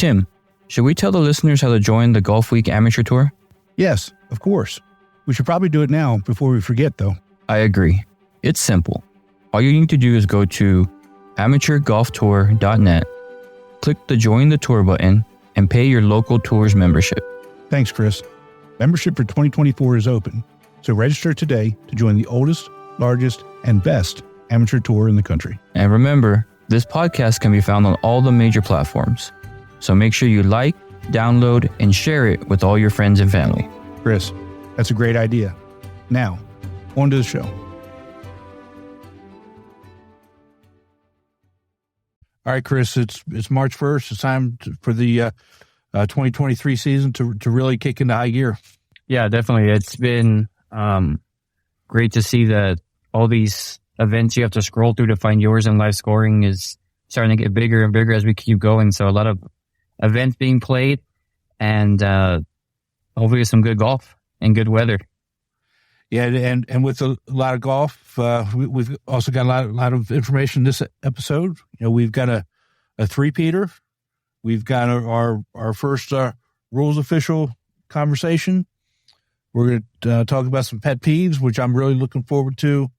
Tim, should we tell the listeners how to join the Golf Week Amateur Tour? Yes, of course. We should probably do it now before we forget, though. I agree. It's simple. All you need to do is go to amateurgolftour.net, click the Join the Tour button, and pay your local tour's membership. Thanks, Chris. Membership for 2024 is open, so register today to join the oldest, largest, and best amateur tour in the country. And remember, this podcast can be found on all the major platforms, so make sure you like, download, and share it with all your friends and family. Chris, that's a great idea. Now, on to the show. All right, Chris, it's March 1st. It's time for the 2023 season to really kick into high gear. Yeah, definitely. It's been great to see that all these events you have to scroll through to find yours and live scoring is starting to get bigger and bigger as we keep going. So a lot of events being played and hopefully some good golf and good weather. Yeah, and with a lot of golf, we've also got a lot of information this episode. You know, we've got a three-peater. We've got our first rules official conversation. We're going to talk about some pet peeves, which I'm really looking forward to.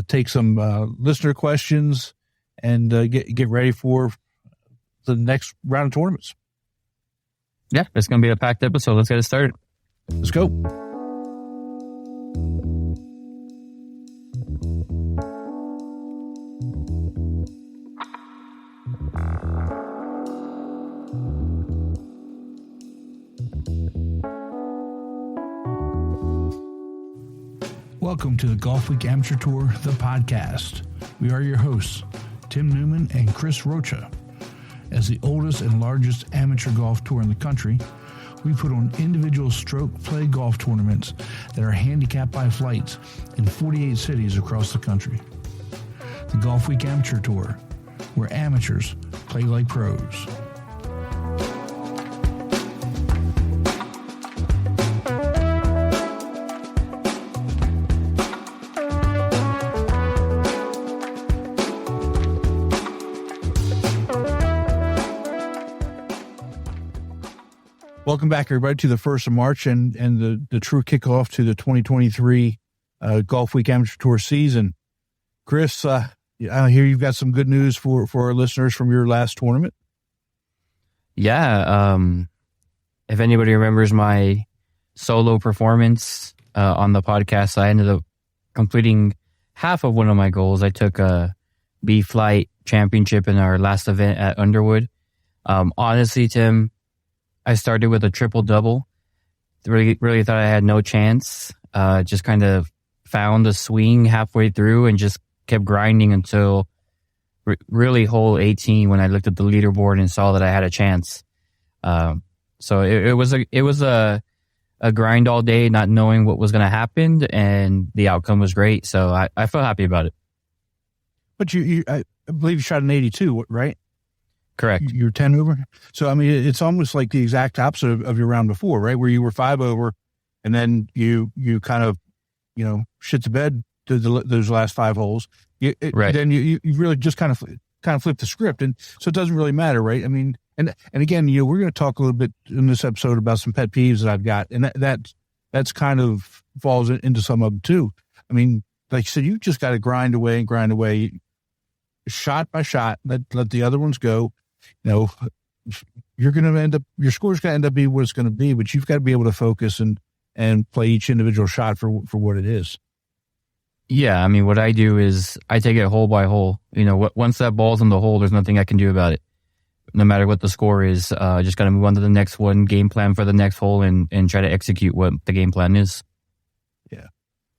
Take some listener questions and get ready for the next round of tournaments. Yeah, it's going to be a packed episode. Let's get it started. Let's go. Welcome to the Golf Week Amateur Tour, the podcast. We are your hosts, Tim Newman and Chris Rocha. As the oldest and largest amateur golf tour in the country, we put on individual stroke play golf tournaments that are handicapped by flights in 48 cities across the country. The Golf Week Amateur Tour, where amateurs play like pros. Welcome back, everybody, to the 1st of March and the true kickoff to the 2023 Golf Week Amateur Tour season. Chris, I hear you've got some good news for our listeners from your last tournament. Yeah. If anybody remembers my solo performance on the podcast, I ended up completing half of one of my goals. I took a B Flight championship in our last event at Underwood. Honestly, Tim, I started with a triple-double. Really thought I had no chance. Just kind of found a swing halfway through and just kept grinding until really hole 18 when I looked at the leaderboard and saw that I had a chance. So it was a grind all day, not knowing what was going to happen, and the outcome was great. So I felt happy about it. But I believe you shot an 82, right? Correct. You're 10 over. So, I mean, it's almost like the exact opposite of your round before, right? Where you were 5 over and then you kind of, shit the bed to those last 5 holes. Right. Then you really just kind of flip the script. And so it doesn't really matter, right? I mean, and again, we're going to talk a little bit in this episode about some pet peeves that I've got. And that's kind of falls into some of them too. I mean, like you said, you just got to grind away, shot by shot, let the other ones go. You're going to end up, your score's going to end up being what it's going to be, but you've got to be able to focus and play each individual shot for what it is. Yeah, I mean, what I do is I take it hole by hole. Once that ball's in the hole, there's nothing I can do about it. No matter what the score is, I just got to move on to the next one, game plan for the next hole, and try to execute what the game plan is. Yeah,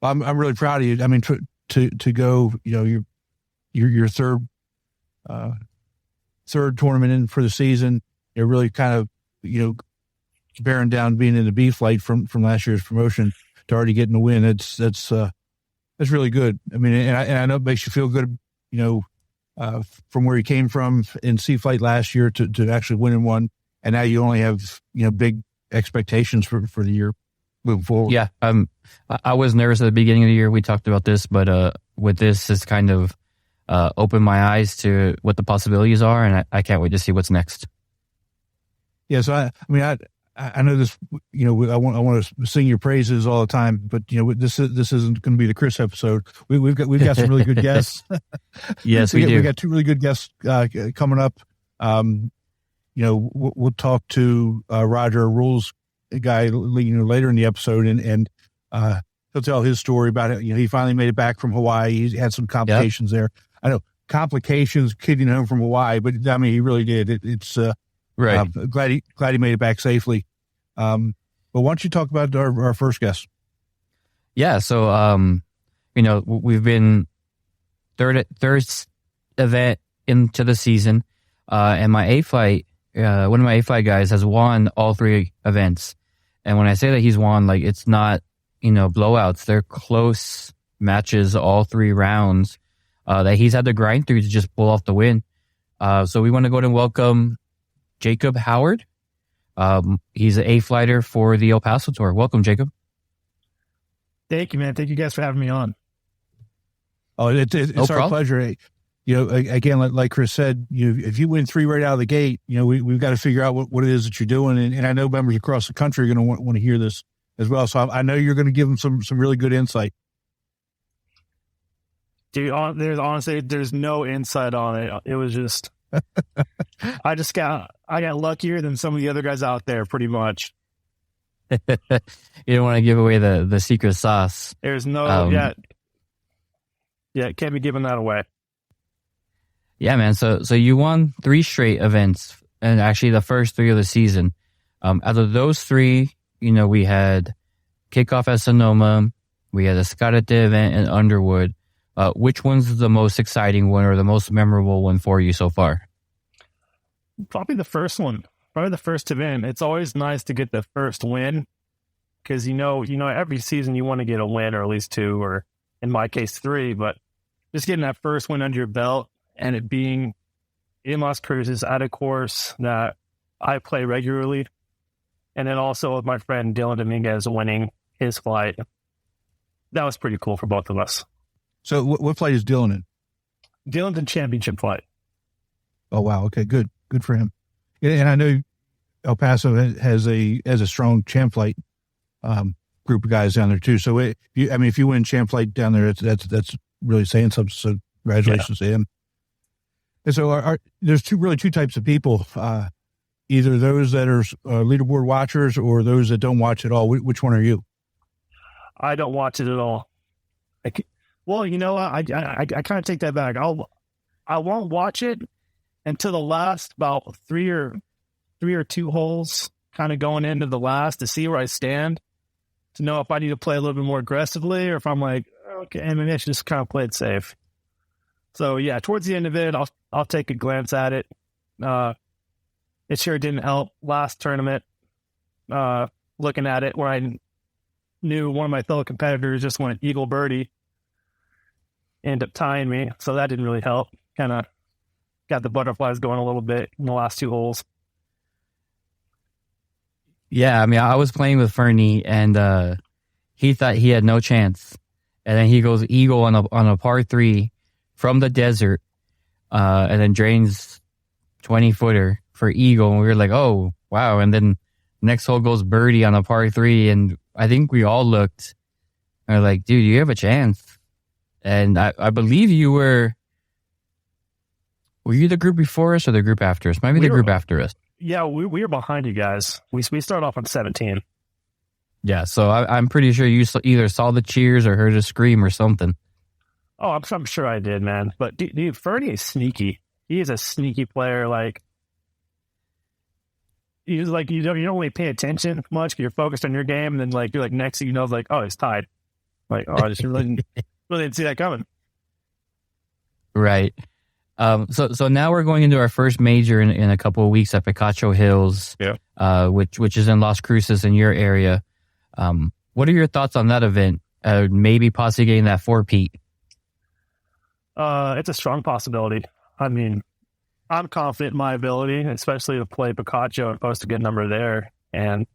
well, I'm really proud of you. I mean, to go, your third tournament in for the season. You're really kind of, bearing down being in the B Flight from last year's promotion to already getting the win. That's really good. I mean, and I know it makes you feel good, from where you came from in C Flight last year to actually winning one. And now you only have, big expectations for the year moving forward. Yeah. I was nervous at the beginning of the year. We talked about this, but with this, it's kind of opened my eyes to what the possibilities are, and I can't wait to see what's next. Yeah. So I know this, I want to sing your praises all the time, but this isn't going to be the Chris episode. We've got some really good guests. Yes, we do. We got two really good guests coming up. We'll talk to Roger, a rules guy, later in the episode, and he'll tell his story about it. He finally made it back from Hawaii. He had some complications there. I know complications getting home from Hawaii, but I mean, he really did. It's right. Glad he made it back safely. But why don't you talk about our first guest? Yeah. So, we've been third event into the season, and my A flight, one of my A flight guys has won all three events. And when I say that he's won, like, it's not, blowouts. They're close matches, all three rounds, that he's had to grind through to just pull off the win. So we want to go ahead and welcome Jacob Howard. He's an A-flighter for the El Paso Tour. Welcome, Jacob. Thank you, man. Thank you guys for having me on. Oh, it's No our problem. pleasure. Again, like Chris said, if you win three right out of the gate, we've got to figure out what it is that you're doing. And I know members across the country are going to want to hear this as well. So I know you're going to give them some really good insight. Dude, there's no insight on it. It was just, I got luckier than some of the other guys out there, pretty much. You don't want to give away the secret sauce. There's no, can't be giving that away. Yeah, man. So you won 3 straight events, and actually the first 3 of the season. Out of those 3, we had kickoff at Sonoma, we had a Escalate event in Underwood. Which one's the most exciting one or the most memorable one for you so far? Probably the first one. Probably the first event. It's always nice to get the first win because every season you want to get a win or at least 2, or in my case 3. But just getting that first win under your belt and it being in Las Cruces at a course that I play regularly, and then also with my friend Dylan Dominguez winning his flight, that was pretty cool for both of us. So what flight is Dylan in? Dylan's in championship flight. Oh, wow. Okay, good for him. And I know El Paso has a strong champ flight group of guys down there too. So if you win champ flight down there, that's really saying something. So congratulations to him. And so there's two types of people. Either those that are leaderboard watchers or those that don't watch at all. Which one are you? I don't watch it at all. Well, you know what? I kind of take that back. I won't watch it until the last about 3 or 2 holes, kind of going into the last to see where I stand, to know if I need to play a little bit more aggressively or if I'm like, okay, maybe I should just kind of play it safe. So yeah, towards the end of it, I'll take a glance at it. It sure didn't help last tournament. Looking at it where I knew one of my fellow competitors just went eagle birdie, ended up tying me, so that didn't really help. Kind of got the butterflies going a little bit in the last 2 holes. Yeah, I was playing with Fernie, and he thought he had no chance, and then he goes eagle on a par 3 from the desert, and then drains 20-footer for eagle, and we were like, oh wow! And then next hole goes birdie on a par 3, and I think we all looked and we're like, dude, you have a chance. And I believe you were you the group before us or the group after us? Maybe the group after us. Yeah, we were behind you guys. We started off on 17. Yeah, so I'm pretty sure you either saw the cheers or heard a scream or something. Oh, I'm sure I did, man. But dude, Fernie is sneaky. He is a sneaky player. Like, he's like, you don't really pay attention much because you're focused on your game, and then like you're like, next thing you know, it's like, oh, he's tied. Like, oh, I just really didn't see that coming. Right. So now we're going into our first major in a couple of weeks at Picacho Hills, which is in Las Cruces in your area. What are your thoughts on that event? Maybe possibly getting that 4-peat. It's a strong possibility. I mean, I'm confident in my ability, especially to play Picacho and post a good number there. And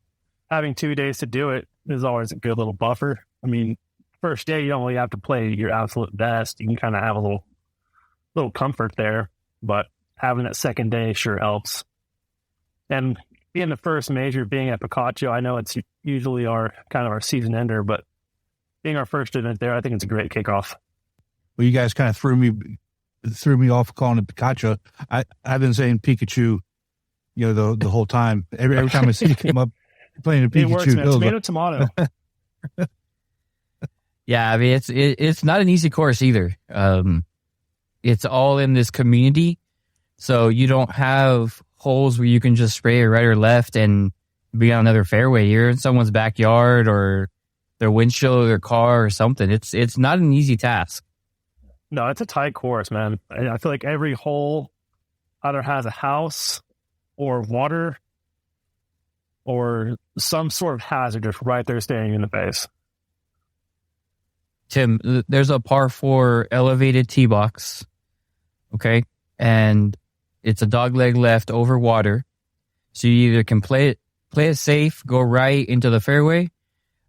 having 2 days to do it is always a good little buffer. I mean, first day, you don't really have to play your absolute best. You can kind of have a little comfort there, but having that second day sure helps. And being the first major, being at Picacho, I know it's usually our season ender, but being our first event there, I think it's a great kickoff. Well, you guys kind of threw me off calling it Picacho. I've been saying Pikachu, the whole time. Every time I see it come up playing a Pikachu. It works, man. Tomato. Yeah, I mean it's not an easy course either. It's all in this community, so you don't have holes where you can just spray it right or left and be on another fairway. You're in someone's backyard or their windshield of their car or something. It's not an easy task. No, it's a tight course, man. I feel like every hole either has a house or water or some sort of hazard just right there staring you in the face. Tim, there's a par 4 elevated tee box, okay? And it's a dogleg left over water. So you either can play it safe, go right into the fairway,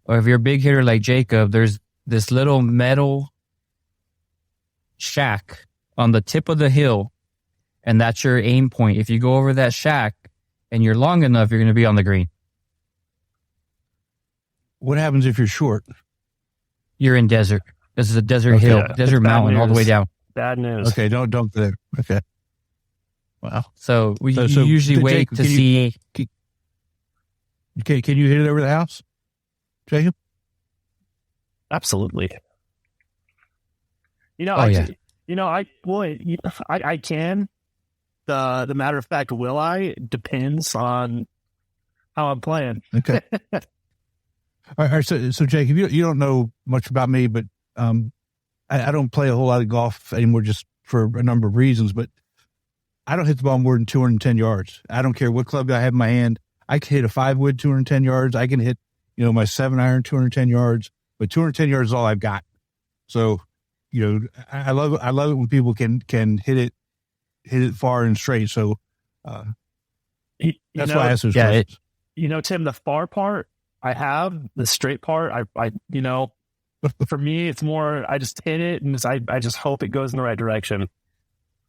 or if you're a big hitter like Jacob, there's this little metal shack on the tip of the hill, and that's your aim point. If you go over that shack and you're long enough, you're going to be on the green. What happens if you're short? You're in desert. This is a desert hill, desert mountain all the way down. Bad news. Okay, don't go there. Okay. Wow. So we usually wait to see. Can you hit it over the house, Jacob? Absolutely. I can. The matter of fact, will I? Depends on how I'm playing. Okay. All right. So Jacob, you don't know much about me, but I don't play a whole lot of golf anymore, just for a number of reasons. But I don't hit the ball more than 210 yards. I don't care what club I have in my hand. I can hit a 5-wood 210 yards. I can hit, my 7-iron 210 yards. But 210 yards is all I've got. So, I love it when people can hit it far and straight. So that's why I asked those questions. Tim, the far part I have, the straight part, I for me, it's more, I just hit it and I just hope it goes in the right direction.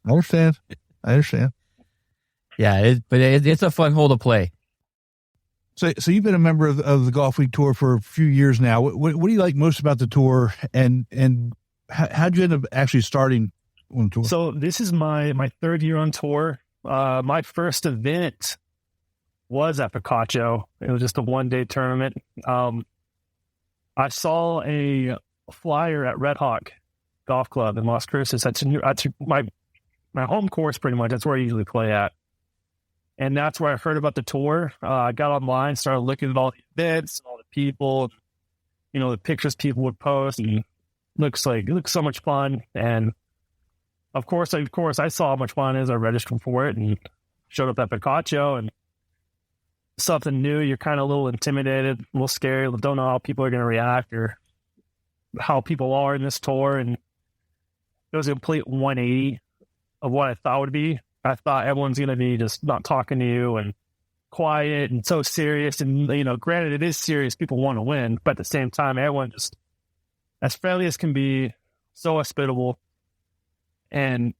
I understand. Yeah, but it's a fun hole to play. So you've been a member of the Golf Week Tour for a few years now. What do you like most about the tour, and how'd you end up actually starting on tour? So this is my third year on tour. My first event was at Picacho. It was just a one-day tournament. I saw a flyer at Red Hawk Golf Club in Las Cruces. That's my home course, pretty much. That's where I usually play at. And that's where I heard about the tour. I got online, started looking at all the events, all the people, the pictures people would post, and it looks so much fun. And of course, I saw how much fun it is. I registered for it and showed up at Picacho, and something new. You're kind of a little intimidated, a little scary. Don't know how people are going to react or how people are in this tour. And it was a complete 180 of what I thought would be. I thought everyone's going to be just not talking to you and quiet and so serious. And, granted, it is serious. People want to win. But at the same time, everyone just as friendly as can be, so hospitable. And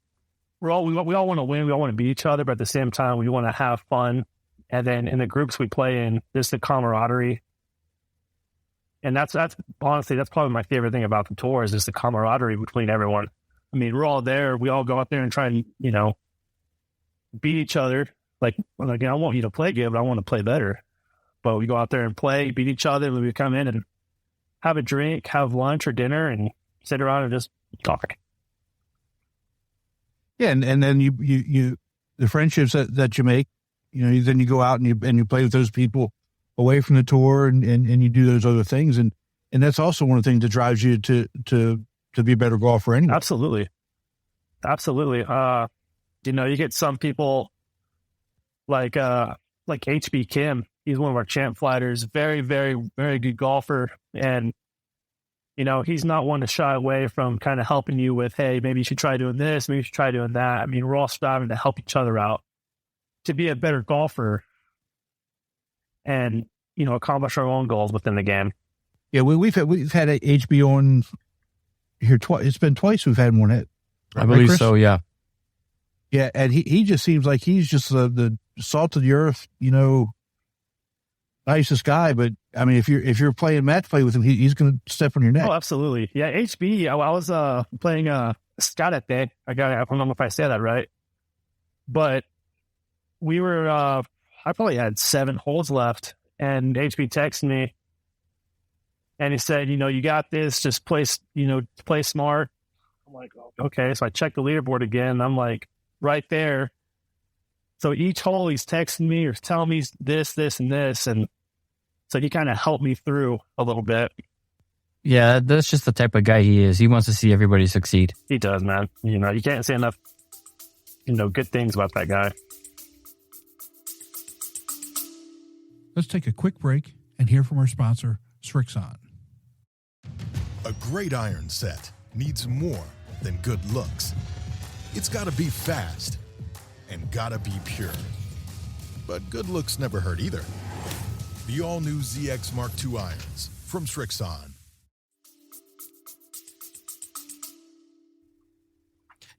we all want to win. We all want to beat each other. But at the same time, we want to have fun. And then in the groups we play in, there's the camaraderie. And that's honestly, that's probably my favorite thing about the tour is just the camaraderie between everyone. I mean, we're all there. We all go out there and try and, beat each other. Like, I want you to play good, but I want to play better. But we go out there and play, beat each other, and we come in and have a drink, have lunch or dinner, and sit around and just talk. Yeah, and then you the friendships that you make, then you go out and you play with those people away from the tour, and you do those other things, and that's also one of the things that drives you to be a better golfer anyway. Absolutely. You get some people like HB Kim. He's one of our champ fighters, very, very, very good golfer. And, he's not one to shy away from kind of helping you with, hey, maybe you should try doing this, maybe you should try doing that. I mean, we're all striving to help each other out to be a better golfer and, accomplish our own goals within the game. Yeah, we've had HB on here twice. It's been twice we've had him on it. I believe so, yeah. Yeah, and he just seems like he's just the salt of the earth, nicest guy, but I mean, if you're playing match play with him, he's going to step on your neck. Oh, absolutely. Yeah, HB. I was playing Scott at that. I don't know if I said that right, but we were. I probably had 7 holes left, and HB texted me, and he said, "You got this. Just play. Play smart." I'm like, okay. So I checked the leaderboard again. I'm like, right there. So each hole he's texting me or telling me this, and this, and so he kind of helped me through a little bit. Yeah, that's just the type of guy he is. He wants to see everybody succeed. He does, man. You can't say enough, good things about that guy. Let's take a quick break and hear from our sponsor, Srixon. A great iron set needs more than good looks. It's got to be fast and got to be pure. But good looks never hurt either. The all-new ZX Mark II irons from Srixon.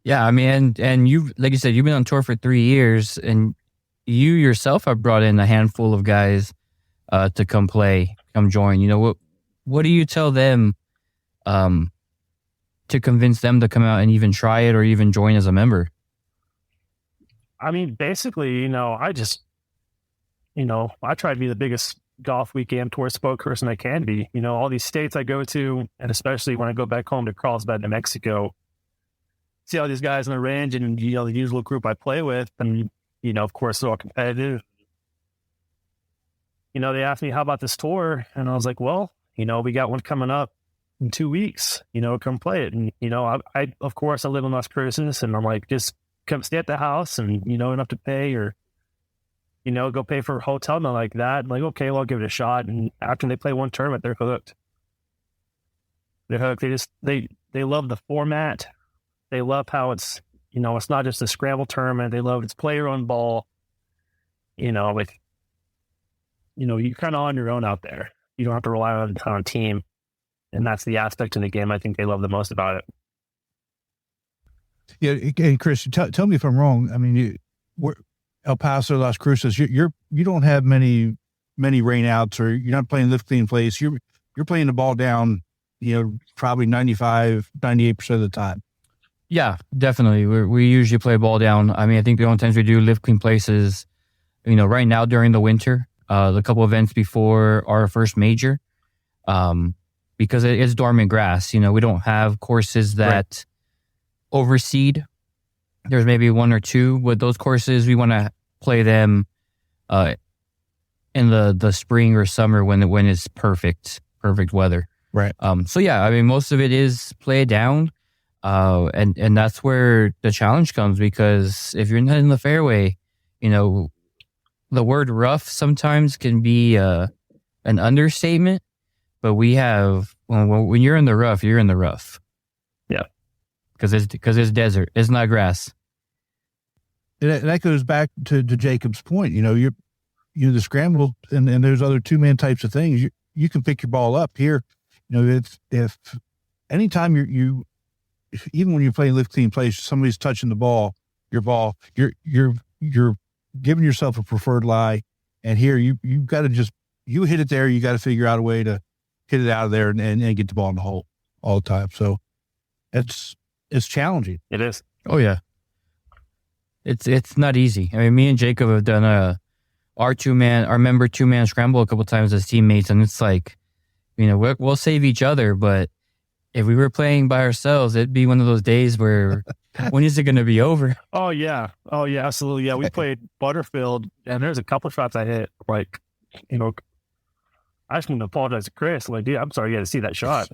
Yeah, I mean, and you, like you said, you've been on tour for 3 years, and you yourself have brought in a handful of guys to come join. What do you tell them to convince them to come out and even try it or even join as a member? I mean, basically, I just, I try to be the biggest golf weekend tour spokesperson I can be. All these states I go to, and especially when I go back home to Carlsbad, New Mexico, see all these guys on the range and, the usual group I play with. And, of course, they're all competitive. They asked me, how about this tour? And I was like, well, we got one coming up in 2 weeks, come play it. And, I of course, I live in Las Cruces, and I'm like, just come stay at the house and, don't have to pay or, go pay for a hotel, nothing like that. I'm like, okay, well, I'll give it a shot. And after they play one tournament, they're hooked. They're hooked. They love the format. They love how it's, it's not just a scramble tournament. They love it's player on ball. You're kind of on your own out there. You don't have to rely on a team. And that's the aspect of the game I think they love the most about it. Yeah, hey, Chris, tell me if I'm wrong. I mean, we're El Paso, Las Cruces. You don't have many rainouts, or you're not playing lift clean place. You're playing the ball down. Probably 98% of the time. Yeah, definitely. We usually play ball down. I mean, I think the only times we do lift clean places, right now during the winter, the couple events before our first major, because it's dormant grass. We don't have courses that overseed. There's maybe 1 or 2, but those courses we want to play them in the spring or summer when it's perfect weather. Right. So yeah, I mean, most of it is play down, and that's where the challenge comes, because if you're not in the fairway, the word rough sometimes can be an understatement, but we have when you're in the rough, you're in the rough. Yeah. Because it's desert. It's not grass. And that goes back to Jacob's point. The scramble and there's other 2-man types of things. You can pick your ball up here. It's if anytime you even when you're playing lift clean place, somebody's touching your ball, you're giving yourself a preferred lie. And here you got to you hit it there. You got to figure out a way to hit it out of there and get the ball in the hole all the time. So it's challenging. It is. Oh yeah. It's not easy. I mean, me and Jacob have done our member 2-man scramble a couple times as teammates, and it's like, we'll save each other, but if we were playing by ourselves, it'd be one of those days where when is it going to be over? Oh yeah, absolutely. Yeah, we played Butterfield, and there's a couple shots I hit. Like, I just want to apologize to Chris. Like, dude, I'm sorry you had to see that shot.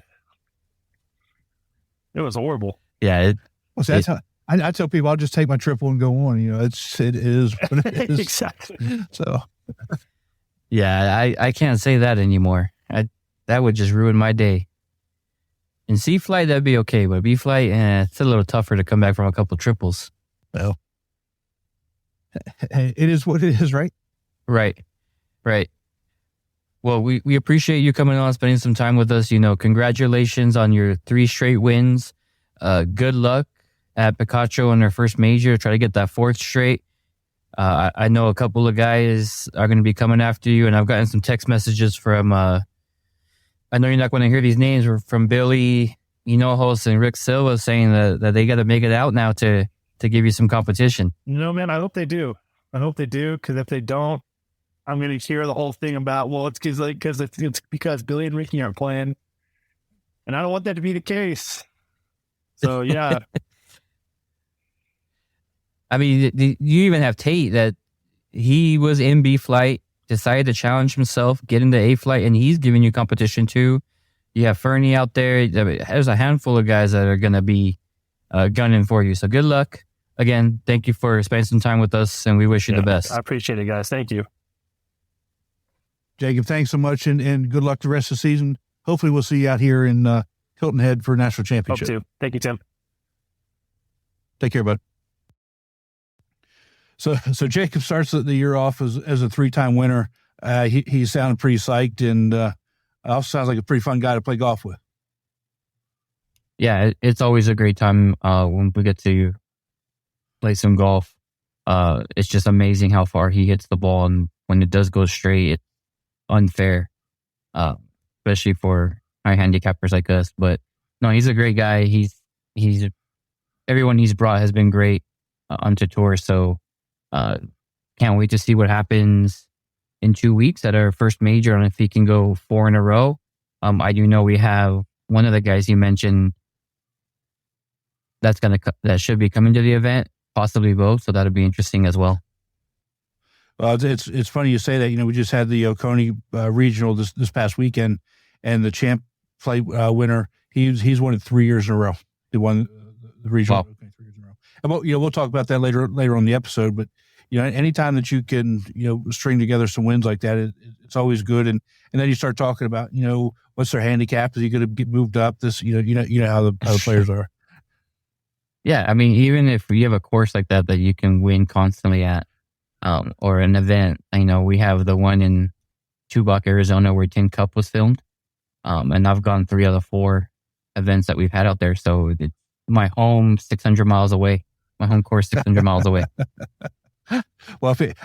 It was horrible. Yeah. That's how I tell people I'll just take my triple and go on. It is what it is. Exactly. So, yeah, I can't say that anymore. That would just ruin my day. In C flight, that'd be okay, but B flight, it's a little tougher to come back from a couple triples. Well, it is what it is, right? Right. Well, we appreciate you coming on, spending some time with us. Congratulations on your 3 straight wins. Good luck at Picacho in their first major. Try to get that 4th straight. I know a couple of guys are going to be coming after you, and I've gotten some text messages from, I know you're not going to hear these names, from Billy Hinojos and Rick Silva saying that they got to make it out now to give you some competition. Man, I hope they do. Because if they don't, I'm going to hear the whole thing about, well, it's because Billy and Ricky aren't playing. And I don't want that to be the case. So, yeah. I mean, you even have Tate that he was in B flight, decided to challenge himself, get into A flight, and he's giving you competition too. You have Fernie out there. There's a handful of guys that are going to be gunning for you. So good luck. Again, thank you for spending some time with us, and we wish you the best. I appreciate it, guys. Thank you. Jacob, thanks so much, and good luck the rest of the season. Hopefully we'll see you out here in Hilton Head for National Championship. Hope to. Thank you, Tim. Take care, bud. So Jacob starts the year off as a 3-time winner. He sounded pretty psyched, and also sounds like a pretty fun guy to play golf with. Yeah, it's always a great time when we get to play some golf. It's just amazing how far he hits the ball, and when it does go straight, it's unfair, especially for high handicappers like us. But no, he's a great guy. He's everyone he's brought has been great onto tour. So can't wait to see what happens in 2 weeks at our first major, and if he can go 4 in a row. I do know we have one of the guys you mentioned that should be coming to the event, possibly both. So that'll be interesting as well. Well, it's funny you say that. We just had the Oconee regional this past weekend, and the champ play winner, he's won it 3 years in a row. He won the regional. Wow. 3 years in a row. And we'll talk about that later on in the episode. But anytime that you can string together some wins like that, it's always good. And then you start talking about what's their handicap? Is he going to get moved up? This you know how the players are. Yeah, I mean, even if you have a course like that you can win constantly at, or an event, we have the one in Tubac, Arizona, where Tin Cup was filmed, and I've gone 3 out of 4 events that we've had out there. So it's my home 600 miles away, my home course 600 miles away. Well, I think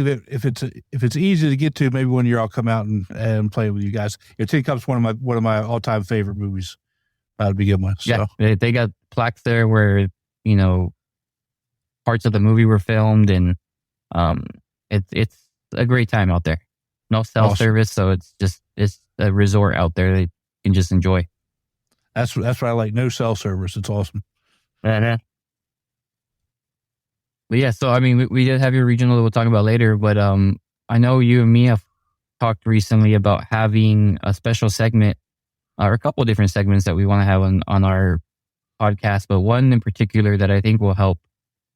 that if it's easy to get to, maybe one year I'll come out and play with you guys. Tin Cup's one of my all time favorite movies to begin with. So. Yeah, they got plaques there where parts of the movie were filmed, and it's a great time out there. No cell service, so it's a resort out there that you can just enjoy. That's what I like. No cell service. It's awesome. Uh-huh. But yeah, so I mean, we did have your regional that we'll talk about later, but I know you and me have talked recently about having a special segment, or a couple of different segments that we want to have on our podcast, but one in particular that I think will help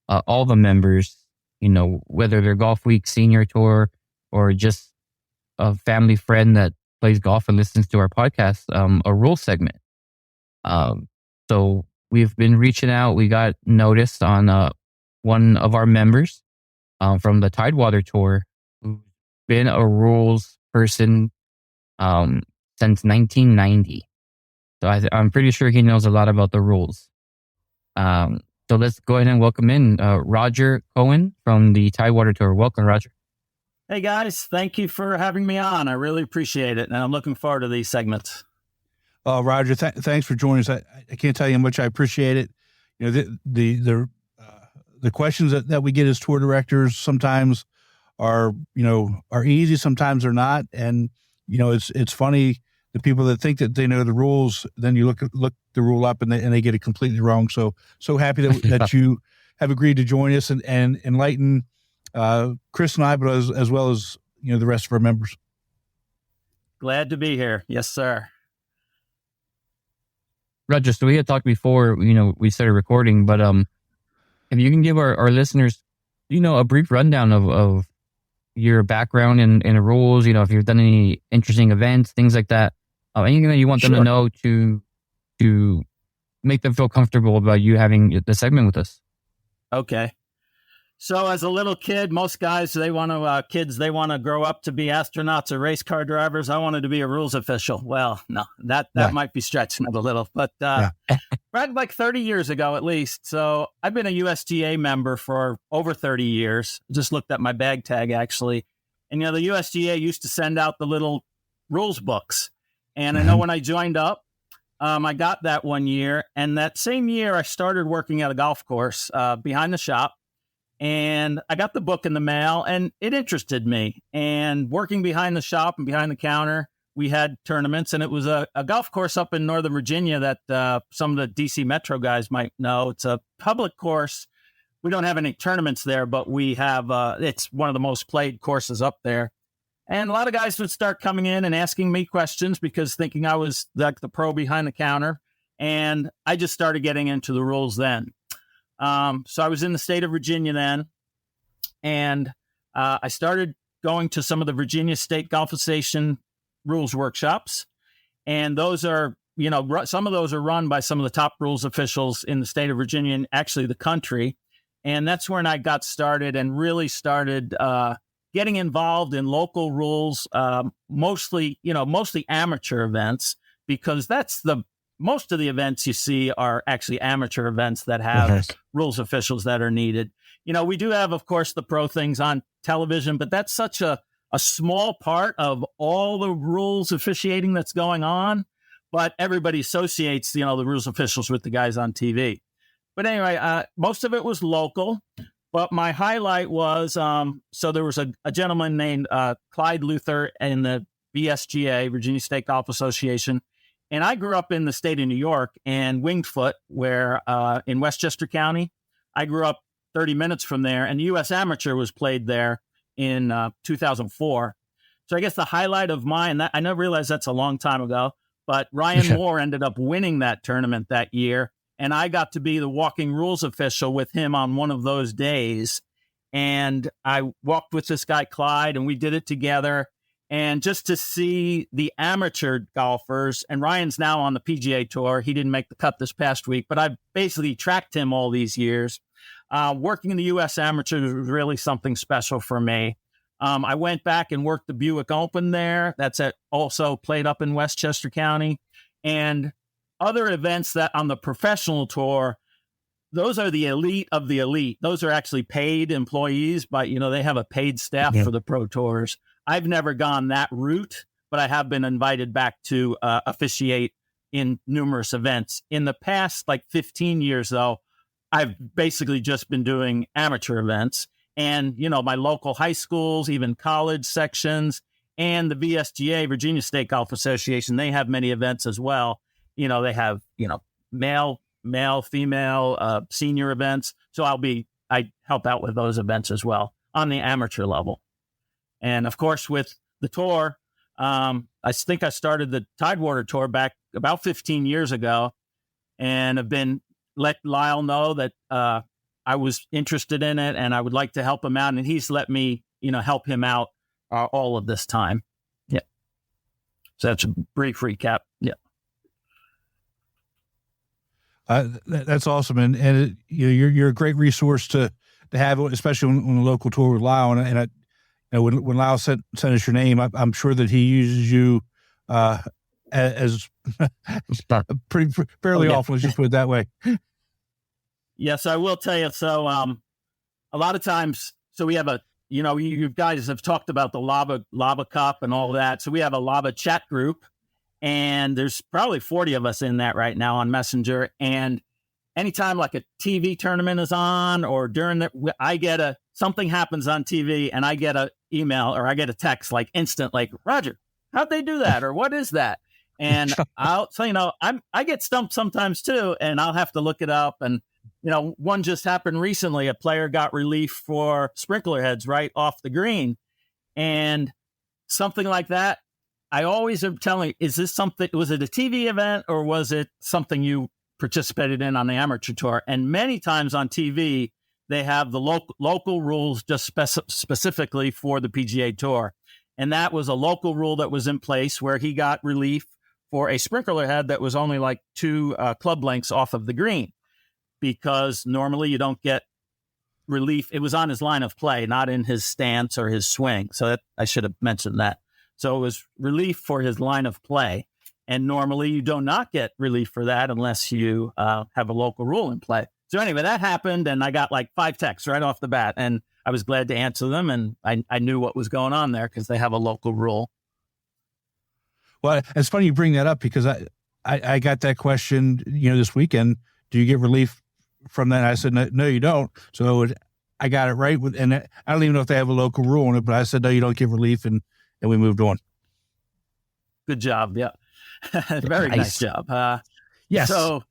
all the members, whether they're Golf Week Senior Tour or just a family friend that plays golf and listens to our podcast, a rule segment. So we've been reaching out. We got noticed on one of our members from the Tidewater Tour, who's been a rules person since 1990. So I'm pretty sure he knows a lot about the rules. So let's go ahead and welcome in Roger Cohen from the Tidewater Tour. Welcome, Roger. Hey, guys. Thank you for having me on. I really appreciate it, and I'm looking forward to these segments. Roger, thanks for joining us. I can't tell you how much I appreciate it. The questions that we get as tour directors sometimes are easy, sometimes they're not. And, it's funny, the people that think that they know the rules, then you look the rule up and they get it completely wrong. So happy that you have agreed to join us and enlighten Chris and I, but as well as, the rest of our members. Glad to be here. Yes, sir. Roger, so we had talked before, we started recording, but if you can give our listeners, a brief rundown of your background in the rules, if you've done any interesting events, things like that, anything that you want them to know to make them feel comfortable about you having the segment with us. Okay. So as a little kid, most guys, they want to grow up to be astronauts or race car drivers. I wanted to be a rules official. Well, no, that might be stretching it a little, but like 30 years ago at least. So I've been a USGA member for over 30 years. Just looked at my bag tag actually. And, the USGA used to send out the little rules books. And I know when I joined up, I got that one year. And that same year, I started working at a golf course behind the shop. And I got the book in the mail, and it interested me. And working behind the shop and behind the counter, we had tournaments. And it was a golf course up in Northern Virginia that some of the DC Metro guys might know. It's a public course. We don't have any tournaments there, but we have, it's one of the most played courses up there. And a lot of guys would start coming in and asking me questions because thinking I was like the pro behind the counter. And I just started getting into the rules then. So I was in the state of Virginia then, and I started going to some of the Virginia State Golf Association rules workshops. And those are, some of those are run by some of the top rules officials in the state of Virginia and actually the country. And that's when I got started and really started getting involved in local rules, mostly amateur events, because most of the events you see are actually amateur events that have rules officials that are needed. We do have, of course, the pro things on television, but that's such a small part of all the rules officiating that's going on. But everybody associates, the rules officials with the guys on TV. But anyway, most of it was local. But my highlight was, so there was a gentleman named Clyde Luther in the VSGA, Virginia State Golf Association. And I grew up in the state of New York and Winged Foot, where in Westchester County, I grew up 30 minutes from there. And the U.S. Amateur was played there in 2004. So I guess the highlight of mine, I never realized that's a long time ago, but Ryan Moore ended up winning that tournament that year. And I got to be the walking rules official with him on one of those days. And I walked with this guy, Clyde, and we did it together. And just to see the amateur golfers, and Ryan's now on the PGA Tour. He didn't make the cut this past week, but I've basically tracked him all these years. Working in the U.S. Amateur was really something special for me. I went back and worked the Buick Open there. That's also played up in Westchester County. And other events that on the professional tour, those are the elite of the elite. Those are actually paid employees, but, they have a paid staff for the pro tours. I've never gone that route, but I have been invited back to officiate in numerous events. In the past, 15 years, though, I've basically just been doing amateur events. And, my local high schools, even college sections, and the VSGA, Virginia State Golf Association, they have many events as well. They have, male, female, senior events. So I help out with those events as well on the amateur level. And of course, with the tour, I think I started the Tidewater Tour back about 15 years ago, and have been let Lyle know that I was interested in it and I would like to help him out. And he's let me, help him out all of this time. Yeah. So that's a brief recap. Yeah. That's awesome. And you're a great resource to have, especially on the local tour with Lyle. And when Lyle sent us your name, I'm sure that he uses you as fairly often. Let's just put it that way. Yes, I will tell you. So a lot of times, so we have you guys have talked about the Lava Cup and all that. So we have a Lava chat group, and there's probably 40 of us in that right now on Messenger. And anytime a TV tournament is on, or during I get something happens on TV and I get a email or I get a text instant, Roger, how'd they do that? Or what is that? And I get stumped sometimes too, and I'll have to look it up. And, one just happened recently. A player got relief for sprinkler heads right off the green, and something like that. I always am telling, is this something, was it a TV event or was it something you participated in on the amateur tour? And many times on TV, they have the local rules just specifically for the PGA Tour. And that was a local rule that was in place where he got relief for a sprinkler head that was only 2 club lengths off of the green, because normally you don't get relief. It was on his line of play, not in his stance or his swing. So I should have mentioned that. So it was relief for his line of play. And normally you do not get relief for that unless you have a local rule in play. So anyway, that happened, and I got like 5 texts right off the bat, and I was glad to answer them, and I knew what was going on there because they have a local rule. Well, it's funny you bring that up because I got that question, this weekend. Do you get relief from that? I said, no, you don't. So I got it right. And I don't even know if they have a local rule on it, but I said, no, you don't get relief. And we moved on. Good job. Yeah. Very nice job. Yes. So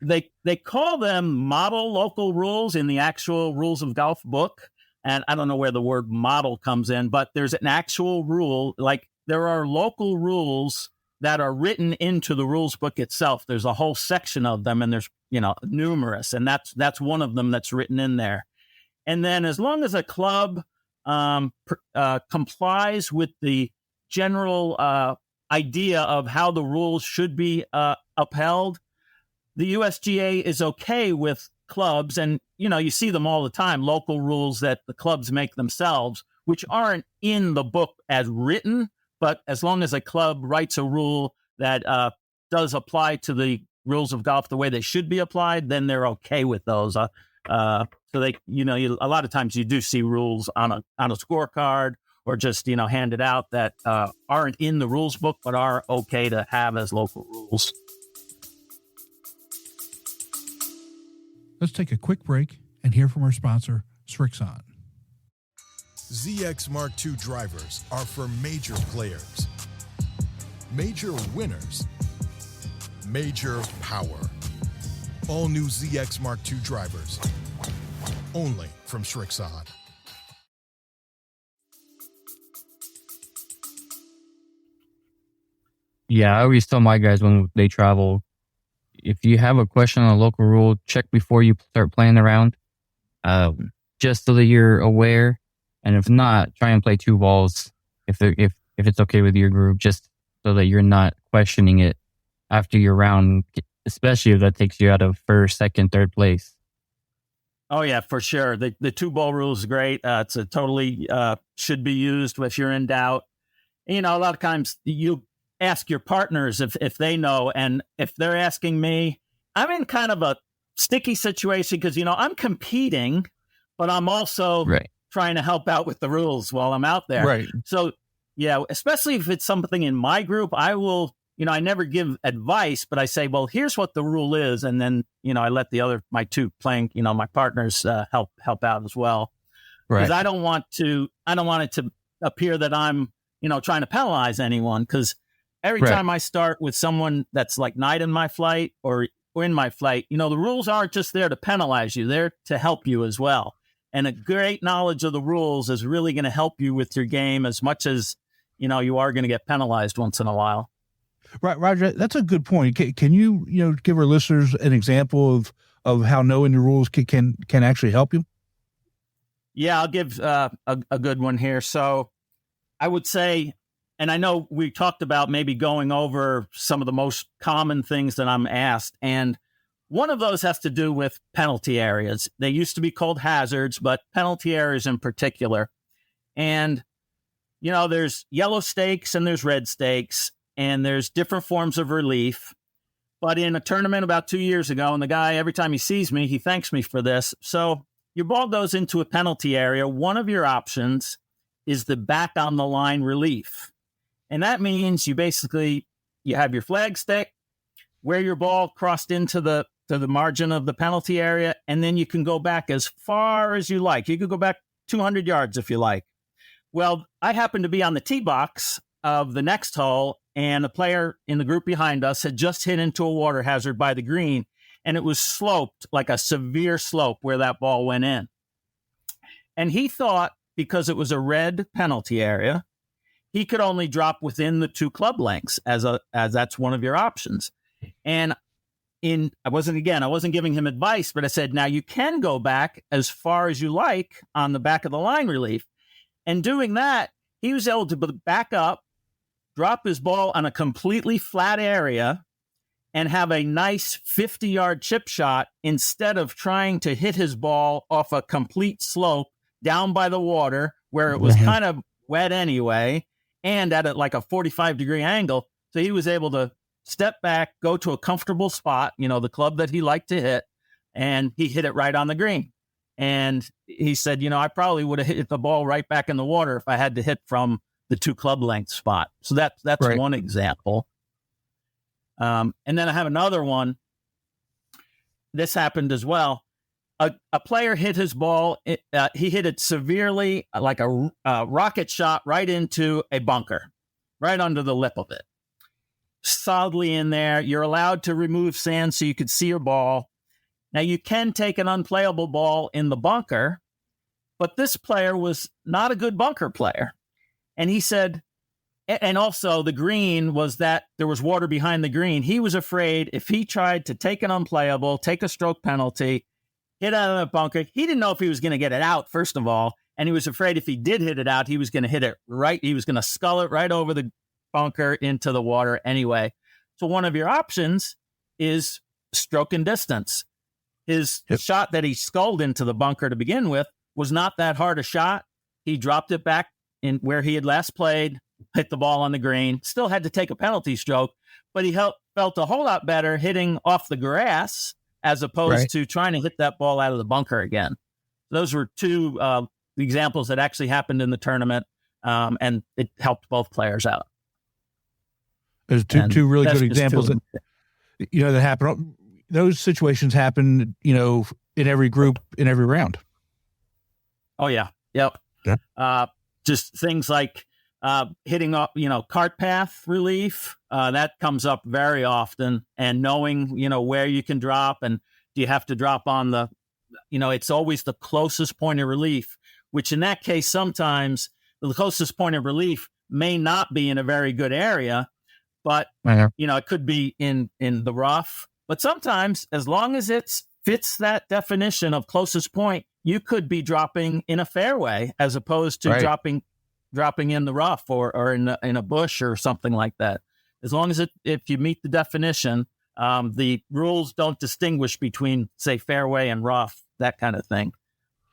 they call them model local rules in the actual Rules of Golf book. And I don't know where the word model comes in, but there's an actual rule. Like there are local rules that are written into the rules book itself. There's a whole section of them, and there's, numerous. And that's one of them that's written in there. And then as long as a club complies with the general idea of how the rules should be upheld, the USGA is okay with clubs. And, you see them all the time, local rules that the clubs make themselves, which aren't in the book as written. But as long as a club writes a rule that does apply to the rules of golf the way they should be applied, then they're okay with those. So they, a lot of times you do see rules on a scorecard or just, handed out that aren't in the rules book, but are okay to have as local rules. Let's take a quick break and hear from our sponsor, Srixon. ZX Mark II drivers are for major players, major winners, major power. All new ZX Mark II drivers, only from Srixon. Yeah, I always tell my guys when they travel, if you have a question on a local rule, check before you start playing around, just so that you're aware. And if not, try and play 2 balls if it's okay with your group, just so that you're not questioning it after your round, especially if that takes you out of first, second, third place. Oh yeah, for sure. The 2-ball rule is great. It's a totally should be used if you're in doubt. A lot of times you ask your partners if they know, and if they're asking me, I'm in kind of a sticky situation because I'm competing, but I'm also trying to help out with the rules while I'm out there. Right. So yeah, especially if it's something in my group, I will. I never give advice, but I say, well, here's what the rule is. And then, I let my 2 playing, my partners help out as well. Because I don't want it to appear that I'm, trying to penalize anyone. Because every time I start with someone that's like not in my flight or in my flight, the rules aren't just there to penalize you. They're to help you as well. And a great knowledge of the rules is really going to help you with your game as much as, you are going to get penalized once in a while. Right, Roger, that's a good point. Can you, give our listeners an example of how knowing the rules can actually help you? Yeah, I'll give a good one here. So I would say, and I know we talked about maybe going over some of the most common things that I'm asked, and one of those has to do with penalty areas. They used to be called hazards, but penalty areas in particular. And, there's yellow stakes and there's red stakes. And there's different forms of relief. But in a tournament about 2 years ago, and the guy, every time he sees me, he thanks me for this. So your ball goes into a penalty area. One of your options is the back on the line relief. And that means you have your flag stick where your ball crossed into the margin of the penalty area. And then you can go back as far as you like. You could go back 200 yards if you like. Well, I happen to be on the tee box of the next hole, and a player in the group behind us had just hit into a water hazard by the green, and it was sloped, like a severe slope where that ball went in. And he thought, because it was a red penalty area, he could only drop within the 2 club lengths as that's one of your options. And I wasn't giving him advice, but I said, now you can go back as far as you like on the back of the line relief. And doing that, he was able to back up, drop his ball on a completely flat area, and have a nice 50-yard chip shot instead of trying to hit his ball off a complete slope down by the water where it was kind of wet anyway and at like a 45-degree angle. So he was able to step back, go to a comfortable spot, the club that he liked to hit, and he hit it right on the green. And he said, I probably would have hit the ball right back in the water if I had to hit from the 2 club length spot. So that's Right. one example. And then I have another one. This happened as well. A player hit his ball. He hit it severely, like a rocket shot, right into a bunker, right under the lip of it. Solidly in there. You're allowed to remove sand so you could see your ball. Now, you can take an unplayable ball in the bunker, but this player was not a good bunker player. And he said, and also the green was that there was water behind the green. He was afraid if he tried to take an unplayable, take a stroke penalty, hit out of the bunker, he didn't know if he was going to get it out, first of all. And he was afraid if he did hit it out, he was going to hit it right. He was going to scull it right over the bunker into the water anyway. So one of your options is stroke and distance. His shot that he sculled into the bunker to begin with was not that hard a shot. He dropped it back in where he had last played, hit the ball on the green, still had to take a penalty stroke, but he felt a whole lot better hitting off the grass as opposed to trying to hit that ball out of the bunker again. Those were 2 examples that actually happened in the tournament, and it helped both players out. There's two really good examples that that happen. Those situations happen, in every group, in every round. Oh yeah, yep. Yeah. Just things like hitting up, cart path relief. That comes up very often, and knowing, where you can drop, and do you have to drop on the, it's always the closest point of relief, which in that case, sometimes the closest point of relief may not be in a very good area, but, it could be in the rough. But sometimes, as long as it fits that definition of closest point, you could be dropping in a fairway as opposed to dropping in the rough or in a bush or something like that. As long as if you meet the definition, the rules don't distinguish between, say, fairway and rough, that kind of thing.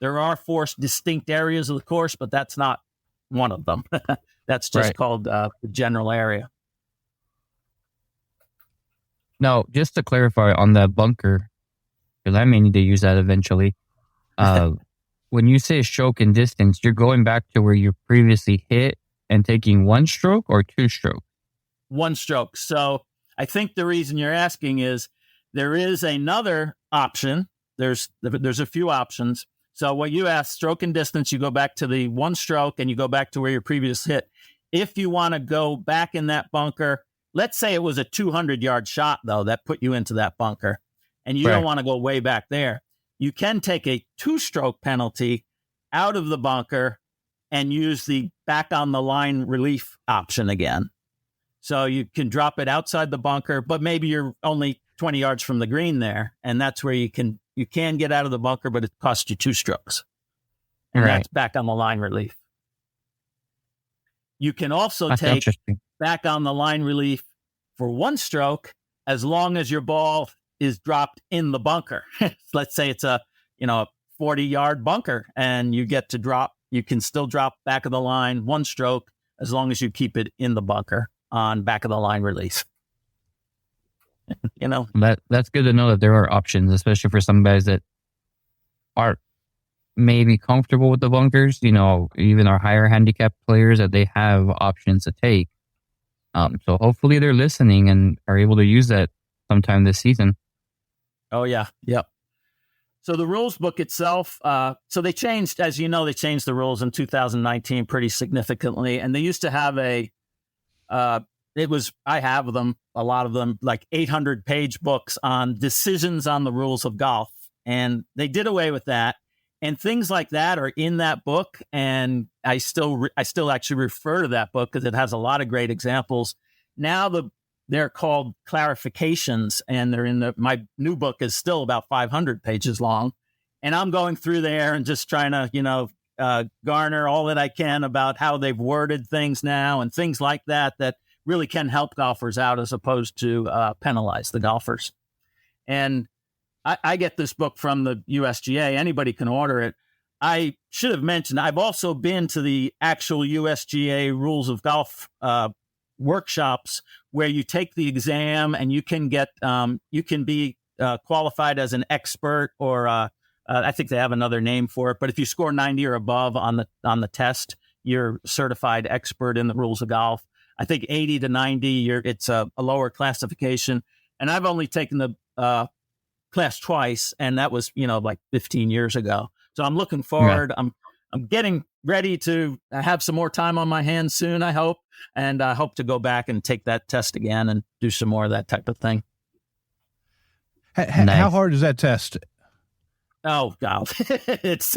There are 4 distinct areas of the course, but that's not one of them. That's just called the general area. Now, just to clarify on that bunker, because I may need to use that eventually. When you say stroke and distance, you're going back to where you previously hit and taking 1 stroke or 2 strokes? 1 stroke. So I think the reason you're asking is there is another option. There's a few options. So what you asked, stroke and distance, you go back to the 1 stroke and you go back to where your previous hit. If you want to go back in that bunker, let's say it was a 200-yard shot, though, that put you into that bunker, and you don't want to go way back there. You can take a 2-stroke penalty out of the bunker and use the back on the line relief option again. So you can drop it outside the bunker, but maybe you're only 20 yards from the green there, and that's where you can get out of the bunker, but it costs you 2 strokes. And that's back on the line relief. You can also take back on the line relief for 1 stroke as long as your ball is dropped in the bunker. Let's say it's a 40-yard bunker and you get to drop. You can still drop back of the line 1 stroke as long as you keep it in the bunker on back of the line release. That's good to know that there are options, especially for some guys that aren't maybe comfortable with the bunkers, even our higher handicap players, that they have options to take. So hopefully they're listening and are able to use that sometime this season. Oh, yeah. Yep. So the rules book itself, so they changed, as you know, they changed the rules in 2019 pretty significantly. And they used to have I have them, a lot of them, like 800-page books on decisions on the rules of golf. And they did away with that. And things like that are in that book. And I still actually refer to that book because it has a lot of great examples. Now they're called clarifications, and they're in my new book is still about 500 pages long. And I'm going through there and just trying to, garner all that I can about how they've worded things now and things like that really can help golfers out as opposed to penalize the golfers. And I get this book from the USGA. Anybody can order it. I should have mentioned, I've also been to the actual USGA Rules of Golf workshops where you take the exam and you can get you can be qualified as an expert, or I think they have another name for it. But if you score 90 or above on the test, you're certified expert in the rules of golf. I think 80 to 90, it's a lower classification. And I've only taken the class twice, and that was, like 15 years ago. So I'm looking forward. Yeah. I'm getting ready to have some more time on my hands soon, I hope. And I hope to go back and take that test again and do some more of that type of thing. Nice. How hard is that test? Oh, God. It's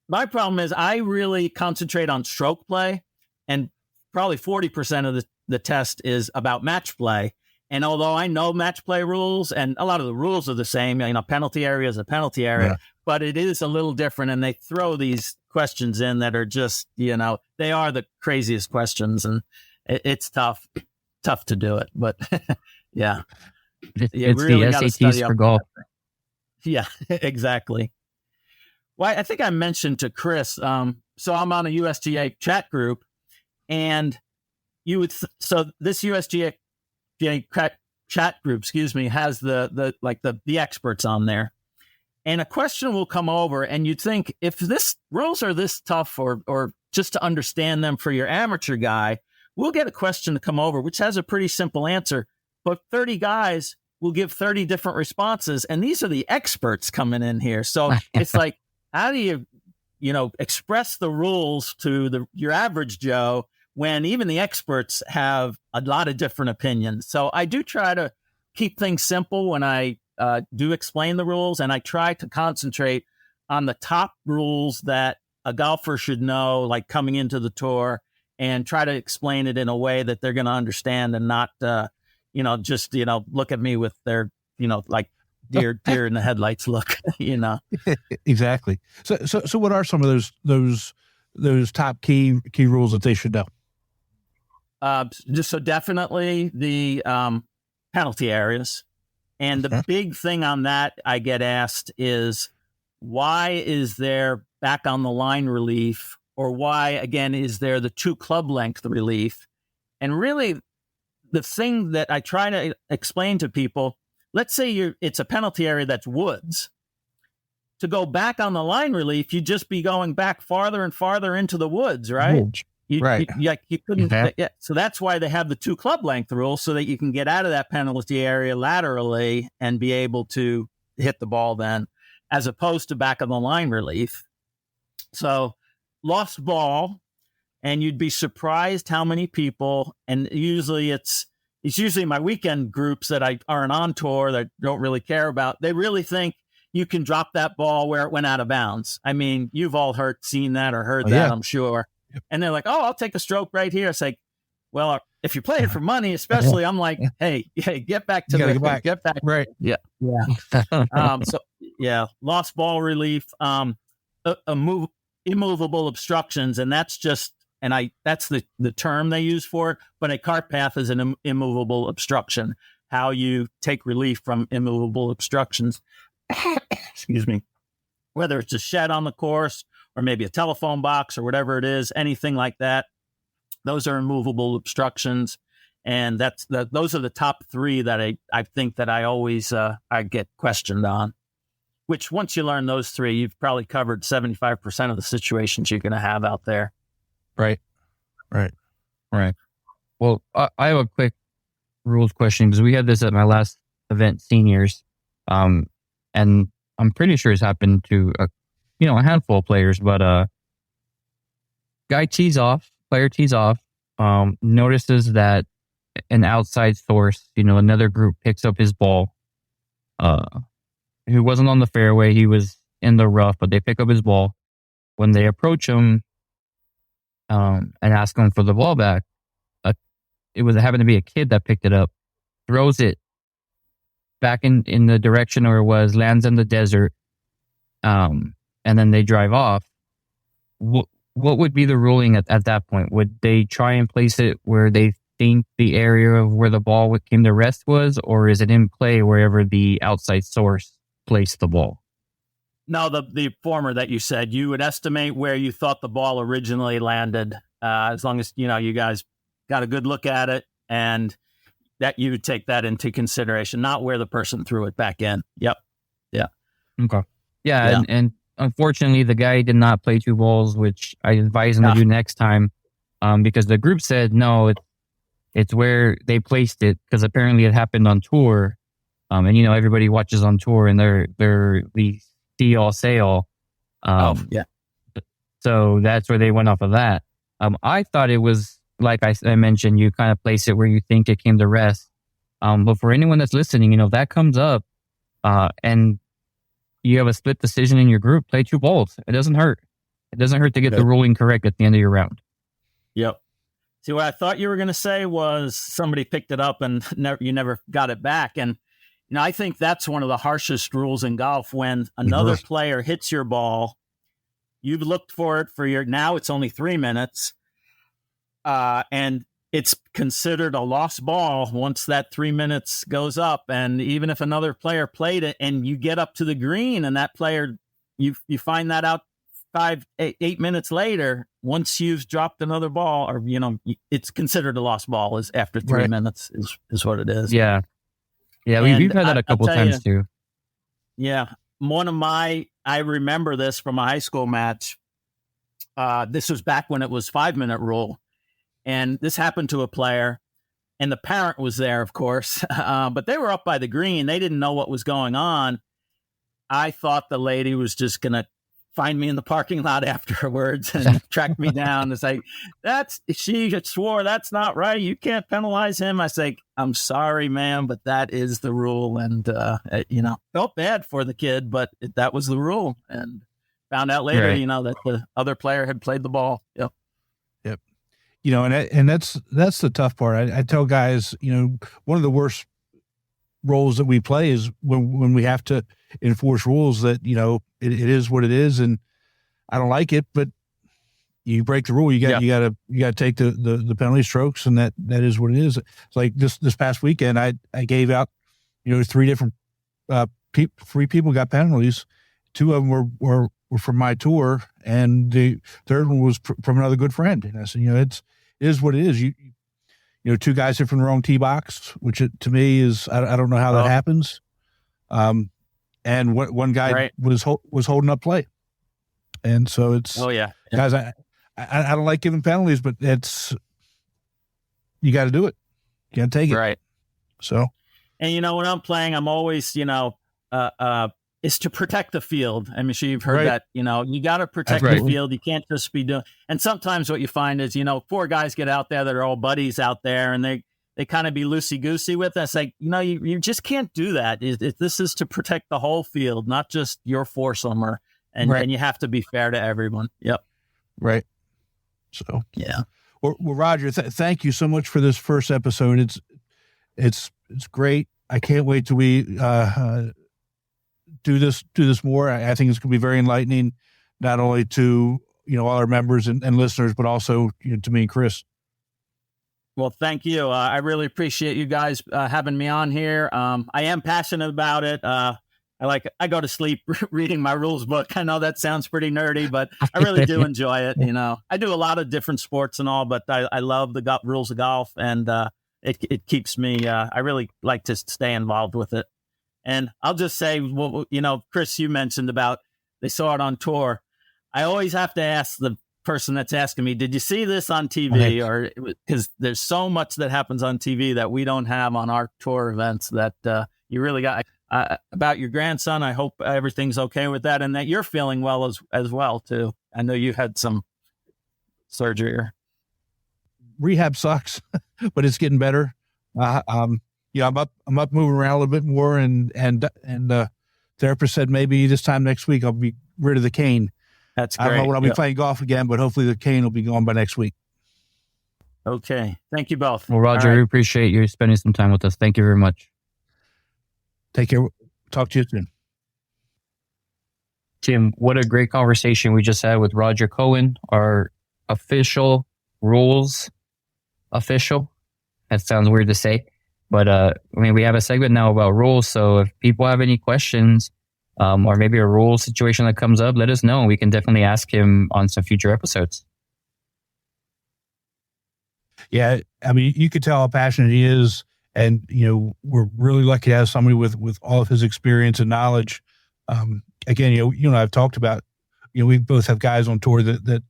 my problem is I really concentrate on stroke play, and probably 40% of the test is about match play. And although I know match play rules, and a lot of the rules are the same, penalty area is a penalty area, but it is a little different. And they throw these questions in that are just, they are the craziest questions, and it's tough to do it. But yeah, it's really the SATs for golf. Yeah, exactly. Well, I think I mentioned to Chris, so I'm on a USGA chat group, and so this USGA chat group, has the experts on there, and a question will come over, and you'd think if this rules are this tough, or just to understand them for your amateur guy, we'll get a question to come over which has a pretty simple answer, but 30 guys will give 30 different responses, and these are the experts coming in here. So it's like, how do you express the rules to your average Joe when even the experts have a lot of different opinions? So I do try to keep things simple when I do explain the rules, and I try to concentrate on the top rules that a golfer should know, like coming into the tour, and try to explain it in a way that they're going to understand, and not, just, look at me with their, like deer in the headlights look, Exactly. So what are some of those top key rules that they should know? So definitely the penalty areas. And the big thing on that I get asked is, why is there back on the line relief, or why, again, is there the 2 club length relief? And really, the thing that I try to explain to people, let's say it's a penalty area that's woods. To go back on the line relief, you'd just be going back farther and farther into the woods, right? You couldn't. Yeah. So that's why they have the 2 club length rule, so that you can get out of that penalty area laterally and be able to hit the ball then, as opposed to back on the line relief. So lost ball, and you'd be surprised how many people, and usually it's usually my weekend groups that aren't on tour, that don't really care about, they really think you can drop that ball where it went out of bounds. I mean, you've all seen that or heard that, yeah. I'm sure. And they're like, oh, I'll take a stroke right here. It's like, well, if you're playing for money, especially, I'm like, hey, get back to get back. Right. Yeah. So yeah, lost ball relief, immovable obstructions. And that's just, that's the term they use for it, but a cart path is an immovable obstruction. How you take relief from immovable obstructions, excuse me, whether it's a shed on the course, or maybe a telephone box, or whatever it is, anything like that. Those are immovable obstructions. And those are the top 3 that I think that I always I get questioned on, which once you learn those 3, you've probably covered 75% of the situations you're going to have out there. Right. Well, I have a quick rules question, because we had this at my last event, seniors. And I'm pretty sure it's happened to a handful of players, but player tees off, notices that an outside source, another group picks up his ball, who wasn't on the fairway, he was in the rough, but they pick up his ball. When they approach him and ask him for the ball back, it happened to be a kid that picked it up, throws it back in the direction where it was, lands in the desert, and then they drive off. What would be the ruling at that point? Would they try and place it where they think the area of where the ball came to rest was, or is it in play wherever the outside source placed the ball? No, the former that you said, you would estimate where you thought the ball originally landed, as long as, you guys got a good look at it, and that you would take that into consideration, not where the person threw it back in. Yep. Yeah. Okay. Yeah. And unfortunately, the guy did not play 2 balls, which I advise him to do next time, because the group said, no, it's where they placed it, because apparently it happened on tour. And, everybody watches on tour, and they're the see all, say all. Yeah. So that's where they went off of that. I thought it was, like I mentioned, you kind of place it where you think it came to rest. But for anyone that's listening, if that comes up, and you have a split decision in your group, play 2 balls. It doesn't hurt. It doesn't hurt to get the ruling correct at the end of your round. Yep. See, what I thought you were going to say was somebody picked it up and you never got it back. And, I think that's one of the harshest rules in golf. When another player hits your ball, you've looked for it now it's only 3 minutes. And it's considered a lost ball once that 3 minutes goes up. And even if another player played it and you get up to the green and that player, you find that out 8 minutes later, once you've dropped another ball, or, it's considered a lost ball is after 3 minutes is what it is. Yeah. Yeah. We've had that a couple times too. Yeah. I remember this from a high school match. This was back when it was 5-minute rule. And this happened to a player, and the parent was there, of course, but they were up by the green. They didn't know what was going on. I thought the lady was just going to find me in the parking lot afterwards and track me down and say, she swore that's not right. You can't penalize him. I say, I'm sorry, ma'am, but that is the rule. And, felt bad for the kid, but that was the rule. And found out later, that the other player had played the ball. Yep. And that's the tough part. I tell guys, one of the worst roles that we play is when we have to enforce rules that, it is what it is, and I don't like it, but you break the rule, you got to take the penalty strokes, and that is what it is. It's like this past weekend, I gave out, 3 different 3 people got penalties. 2 of them were from my tour, and the third one was from another good friend. And I said, it is what it is. You 2 guys hit from the wrong tee box, which to me is, I don't know how that happens. And one guy was holding up play. And so it's, guys, I don't like giving penalties, but you got to do it. You got to take it. Right. So. And, when I'm playing, I'm always, is to protect the field. I'm sure you've heard that, you got to protect the field. You can't just be doing, and sometimes what you find is, 4 guys get out there that are all buddies out there, and they kind of be loosey-goosey with us. Like, you just can't do that. This is to protect the whole field, not just your foursomer. And you have to be fair to everyone. Yep. Right. So, yeah. Well, Roger, thank you so much for this first episode. It's great. I can't wait till we do this more. I think it's going to be very enlightening, not only to, all our members and listeners, but also to me and Chris. Well, thank you. I really appreciate you guys having me on here. I am passionate about it. I go to sleep reading my rules book. I know that sounds pretty nerdy, but I really do enjoy it. I do a lot of different sports and all, but I love the rules of golf, and it keeps me. I really like to stay involved with it. And I'll just say, well, Chris, you mentioned about they saw it on tour. I always have to ask the person that's asking me, did you see this on TV? Or because there's so much that happens on TV that we don't have on our tour events that you really got. About your grandson, I hope everything's okay with that, and that you're feeling well as well too. I know you had some surgery. Rehab sucks, but it's getting better. I'm up moving around a little bit more, and the therapist said maybe this time next week I'll be rid of the cane. That's great. I don't know when I'll be playing golf again, but hopefully the cane will be gone by next week. Okay. Thank you both. Well, Roger, we appreciate you spending some time with us. Thank you very much. Take care. Talk to you soon. Tim, what a great conversation we just had with Roger Cohen, our official rules official. That sounds weird to say, but we have a segment now about rules. So if people have any questions, or maybe a rule situation that comes up, let us know. We can definitely ask him on some future episodes. Yeah, I mean, you could tell how passionate he is, and we're really lucky to have somebody with all of his experience and knowledge. Again, you and I have talked about, we both have guys on tour that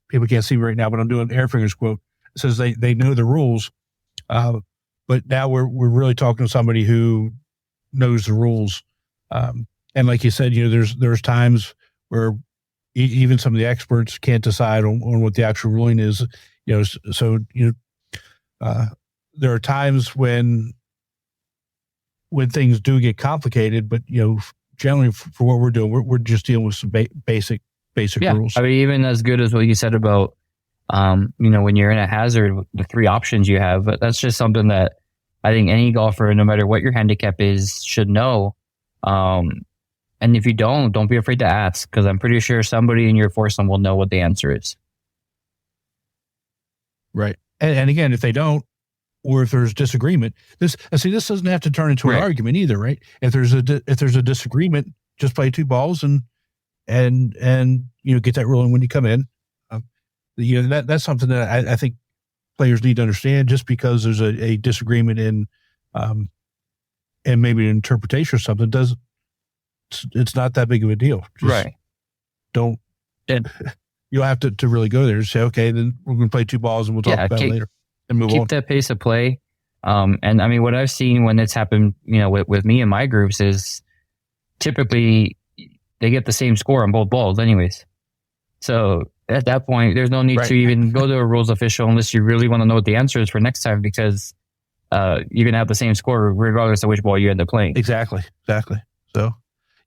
people can't see me right now, but I'm doing air fingers quote. It says they know the rules, but now we're really talking to somebody who knows the rules. And like you said, there's times where even some of the experts can't decide on what the actual ruling is. So there are times when things do get complicated, but generally for what we're doing, we're just dealing with some basic rules. I mean, even as good as what you said about, when you're in a hazard, the 3 options you have, but that's just something that I think any golfer, no matter what your handicap is, should know. And if you don't be afraid to ask, because I'm pretty sure somebody in your foursome will know what the answer is. Right. And again, if they don't, or if there's disagreement, this doesn't have to turn into an argument either, right? If there's a disagreement, just play 2 balls and get that ruling when you come in. That's something that I think players need to understand. Just because there's a disagreement in and maybe an interpretation or something, it's not that big of a deal. Right. Don't. You'll have to really go there and say, okay, then we're going to play 2 balls and we'll talk about it later and move on. Keep that pace of play. And I mean, what I've seen when it's happened, with me and my groups is typically they get the same score on both balls anyways. So at that point, there's no need to even go to a rules official unless you really want to know what the answer is for next time, because you're going to have the same score regardless of which ball you end up playing. Exactly. So,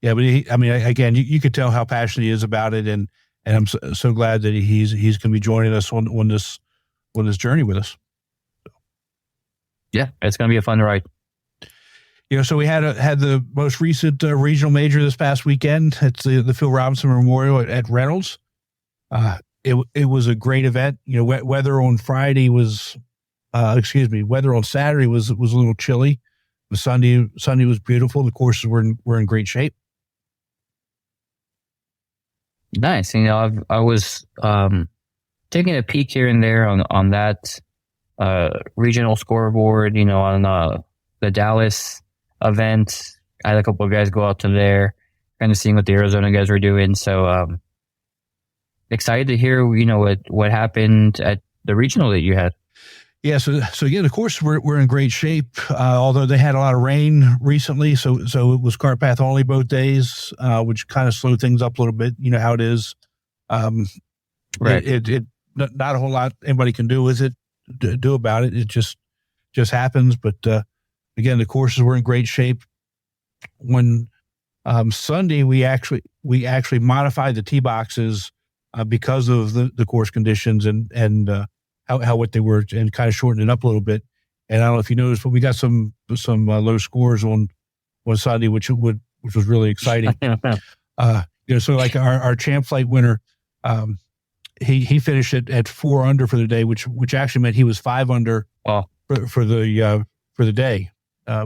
yeah, but again, you could tell how passionate he is about it, and I'm so glad that he's going to be joining us on this journey with us. Yeah, it's going to be a fun ride. So we had the most recent regional major this past weekend. It's the Phil Robinson Memorial at Reynolds. It was a great event. Weather on Saturday was a little chilly. The Sunday was beautiful. The courses were in great shape. Nice. I was taking a peek here and there on that regional scoreboard, on the Dallas event. I had a couple of guys go out to there, kind of seeing what the Arizona guys were doing. So excited to hear, what happened at the regional that you had. Yeah, so again, of course, we're in great shape. Although they had a lot of rain recently, so it was cart path only both days, which kind of slowed things up a little bit. You know how it is. Right. It not a whole lot anybody can do about it. It just happens. But again, the courses were in great shape. When Sunday, we actually modified the tee boxes because of the course conditions and how what they were, and kind of shortened it up a little bit. And I don't know if you noticed, but we got some low scores on Sunday, which was really exciting. So like our champ flight winner, he finished at 4 under for the day, which actually meant he was 5 under for the day.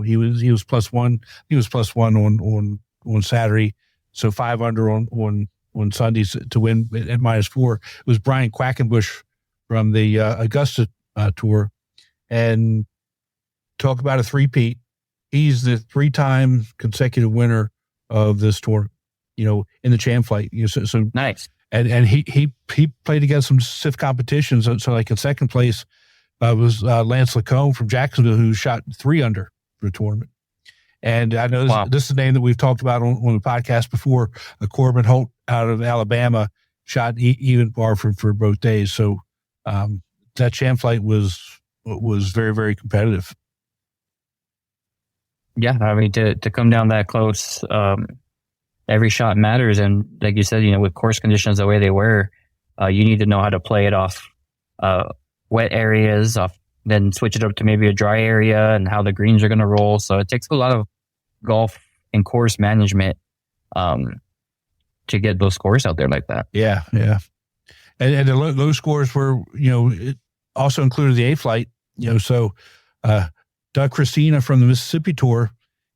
He was plus one. He was plus one on Saturday, so 5 under on Sundays to win at -4. It was Brian Quackenbush from the Augusta tour, and talk about a three-peat. He's the 3-time consecutive winner of this tour, in the champ flight. So nice. And he played against some stiff competitions. So like in second place was Lance Lacombe from Jacksonville, who shot 3 under for the tournament. And I know this is a name that we've talked about on the podcast before. Corbin Holt out of Alabama shot even par for both days. So that champ flight was very, very competitive. Yeah, I mean, to come down that close, every shot matters. And like you said, with course conditions the way they were, you need to know how to play it off wet areas, then switch it up to maybe a dry area, and how the greens are going to roll. So it takes a lot of golf and course management to get those scores out there like that. Yeah. And the low scores were, it also included the A flight, so Doug Christina from the Mississippi Tour,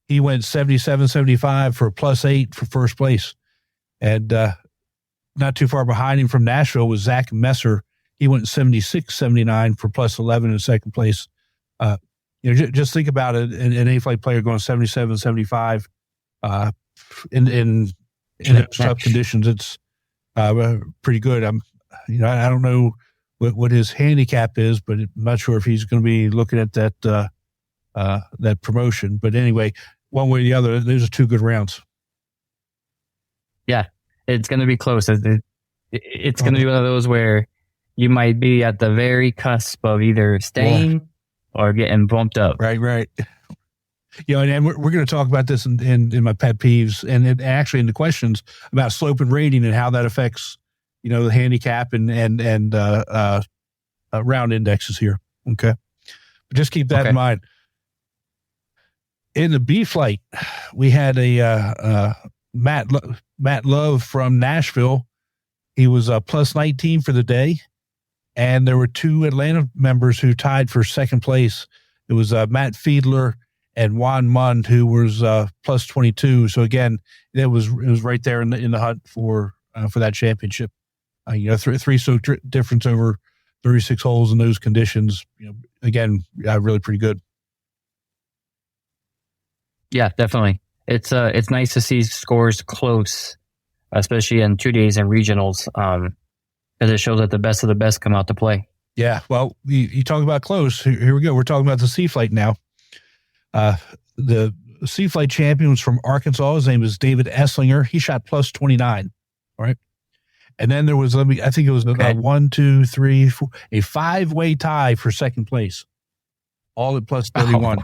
he went 77.75 for +8 for first place. And not too far behind him from Nashville was Zach Messer. He went 76.79 for +11 in second place. Just think about it, an A-flight player going 77.75 in tough conditions. It's pretty good. I don't know what his handicap is, but I'm not sure if he's going to be looking at that promotion. But anyway, one way or the other, those are two good rounds. Yeah, it's going to be close. It's going to be one of those where you might be at the very cusp of either staying or getting bumped up. Right. And we're going to talk about this in my pet peeves and actually in the questions about slope and rating and how that affects, the handicap and round indexes here. Okay. But just keep that in mind. In the B flight, we had a Matt Love from Nashville. He was +19 for the day. And there were two Atlanta members who tied for second place. It was Matt Fiedler and Juan Munn, who was +22. So again, it was right there in the hunt for that championship. 3-stroke difference over 36 holes in those conditions. Again, really pretty good. Yeah, definitely. It's nice to see scores close, especially in 2 days and regionals, because it shows that the best of the best come out to play. Yeah, well, you talk about close. Here we go. We're talking about the sea flight now. The sea flight champion was from Arkansas. His name was David Esslinger. He shot +29. All right. And then there was, I think it was about 1, 2, 3, 4, a 5-way tie for second place, all at +31. Oh.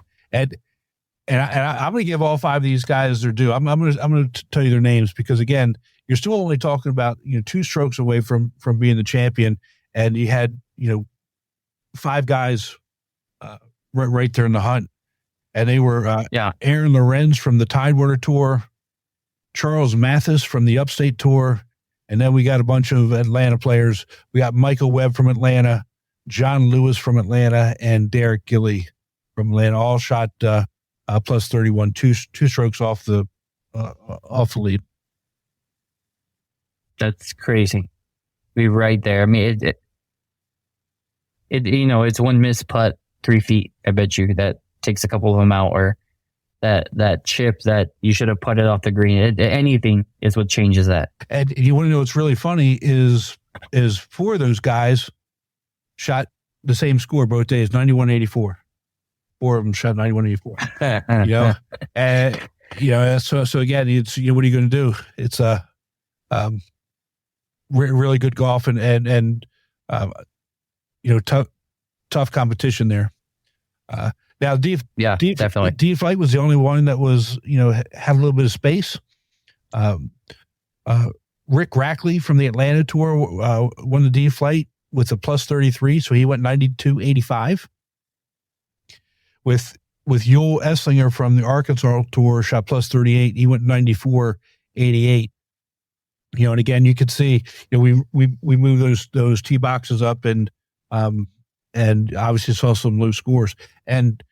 And I'm going to give all 5 of these guys their due. I'm going to tell you their names because again, you're still only talking about 2 strokes away from being the champion, and you had 5 guys right there in the hunt, and they were Aaron Lorenz from the Tidewater Tour, Charles Mathis from the Upstate Tour, and then we got a bunch of Atlanta players. We got Michael Webb from Atlanta, John Lewis from Atlanta, and Derek Gilley from Atlanta. All shot +31, two strokes off the lead. That's crazy. Be right there. I mean, it's one missed putt, 3 feet. I bet you that takes a couple of them out, or that chip that you should have putted off the green. Anything is what changes that. And you want to know what's really funny is 4 of those guys shot the same score both days, 91-84. 4 of them shot 91-84. And so again, it's what are you going to do? It's really good golf and tough competition there. Now, definitely. D flight was the only one that was had a little bit of space. Rick Rackley from the Atlanta Tour won the D flight with a +33, so he went 92.85. With Yul Esslinger from the Arkansas Tour shot +38, he went 94.88. And again, you could see, we moved those tee boxes up and obviously saw some low scores. And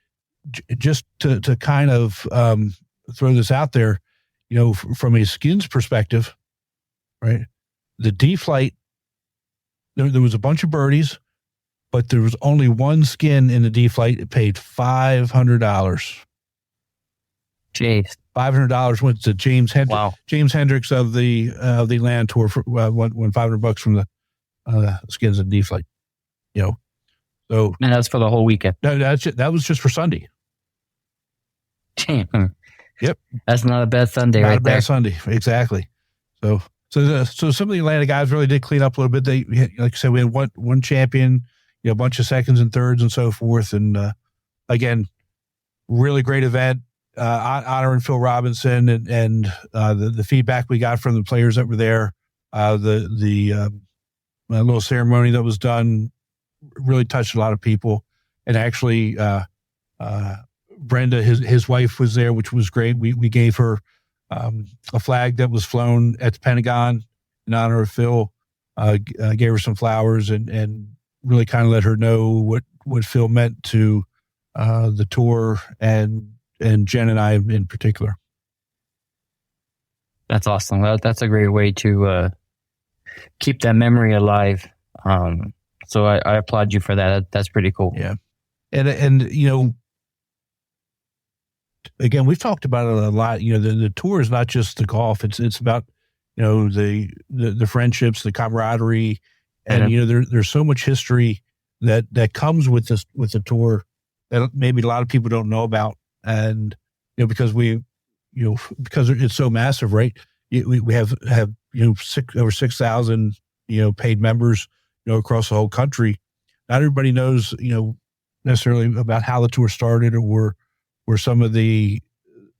just to kind of throw this out there, from a skins perspective, right? The D flight, there was a bunch of birdies, but there was only one skin in the D flight. It paid $500. Jeez. $500 went to James Hendricks. Wow. James Hendricks of the Land Tour for won $500 from the skins and D flight. So and that's for the whole weekend. No, that was just for Sunday. Damn. Yep, that's not a bad Sunday, not right a bad there. Sunday, exactly. So some of the Atlanta guys really did clean up a little bit. They, like I said, we had one champion, a bunch of seconds and thirds and so forth. And again, really great event. Honoring Phil Robinson and the feedback we got from the players that were there, the little ceremony that was done really touched a lot of people. And actually, Brenda, his wife, was there, which was great. We gave her a flag that was flown at the Pentagon in honor of Phil. Gave her some flowers and really kind of let her know what Phil meant to the tour and Jen and I in particular. That's awesome. That's a great way to keep that memory alive. So I applaud you for that. That's pretty cool. Yeah. And again, we've talked about it a lot. The tour is not just the golf. It's about, the friendships, the camaraderie, and there's so much history that comes with the tour that maybe a lot of people don't know about. And because because it's so massive, right? We have over 6,000 paid members across the whole country. Not everybody knows necessarily about how the tour started or some of the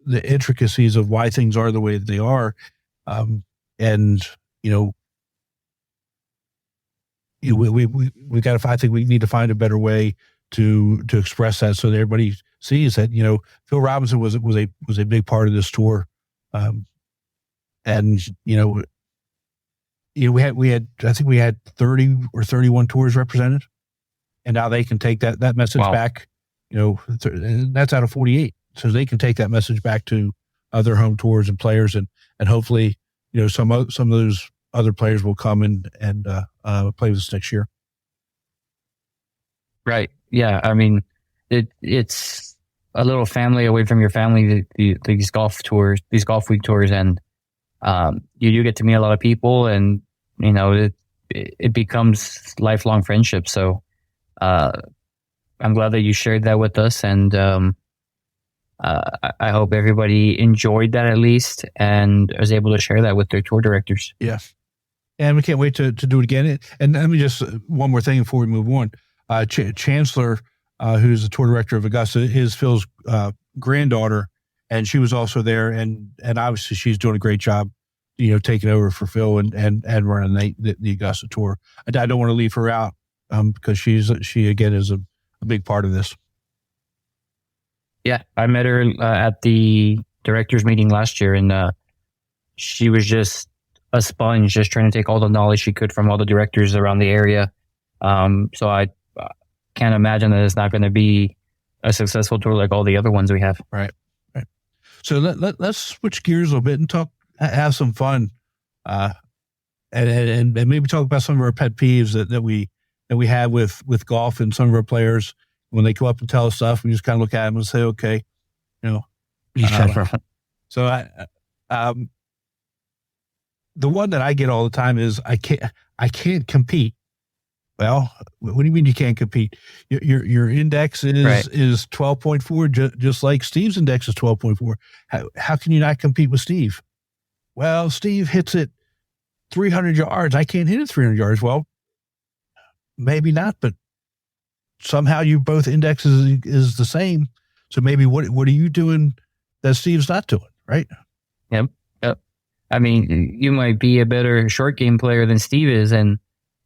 intricacies of why things are the way that they are. We got to. I think we need to find a better way to express that so that everybody sees that Phil Robinson was a big part of this tour, and we had I think we had 30 or 31 tours represented, and now they can take that message back. That's out of 48, so they can take that message back to other home tours and players, and hopefully some of those other players will come and play with us next year. Right. Yeah. I mean, it's a little family away from your family, these golf tours, these golf week tours. And you do get to meet a lot of people, and, it becomes lifelong friendship. So I'm glad that you shared that with us. And I hope everybody enjoyed that at least and was able to share that with their tour directors. Yeah. And we can't wait to do it again. And let me just, one more thing before we move on. Chancellor, who's the tour director of Augusta, is Phil's granddaughter, and she was also there. And obviously she's doing a great job, taking over for Phil and running the Augusta tour. I don't want to leave her out because she again is a big part of this. Yeah, I met her at the directors meeting last year, and she was just a sponge, just trying to take all the knowledge she could from all the directors around the area. So I can't imagine that it's not going to be a successful tour like all the other ones we have. Right. So let's switch gears a little bit and have some fun, and maybe talk about some of our pet peeves that we have with golf and some of our players. When they come up and tell us stuff, we just kind of look at them and say, okay, So the one that I get all the time is I can't compete. Well, what do you mean you can't compete? Your index is 12.4, just like Steve's index is 12.4. How can you not compete with Steve? Well, Steve hits it 300 yards. I can't hit it 300 yards. Well, maybe not, but somehow you both indexes is the same. So maybe what are you doing that Steve's not doing, right? Yep. I mean, you might be a better short game player than Steve is, and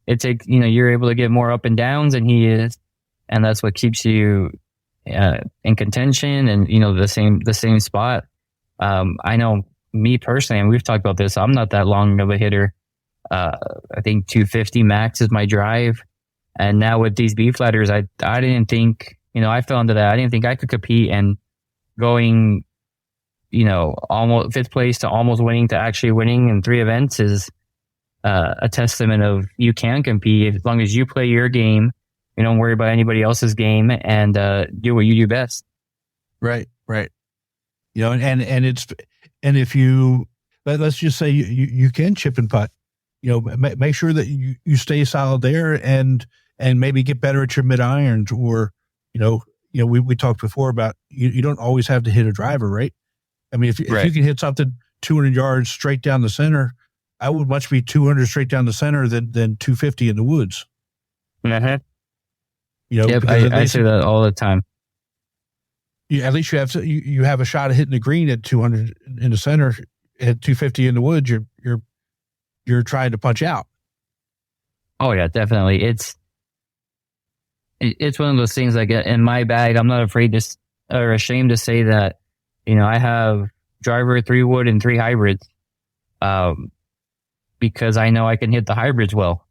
it's you're able to get more up and downs than he is, and that's what keeps you in contention and the same spot. I know me personally, and we've talked about this. I'm not that long of a hitter. I think 250 max is my drive. And now with these B flatters, I didn't think, I fell into that. I didn't think I could compete, and going, almost fifth place to almost winning to actually winning in 3 events is a testament of you can compete as long as you play your game. You don't worry about anybody else's game and do what you do best. Right. And if you, let's just say you can chip and putt, make sure that you stay solid there and maybe get better at your mid irons, or, we talked before about you don't always have to hit a driver, right? I mean, if you can hit something 200 yards straight down the center, I would much be 200 straight down the center than 250 in the woods. Uh-huh. I say that all the time. At least you have a shot of hitting the green at 200 in the center. At 250 in the woods, you're trying to punch out. Oh yeah, definitely. It's one of those things like in my bag. I'm not afraid or ashamed to say that, I have driver, 3 wood, and 3 hybrids, because I know I can hit the hybrids well,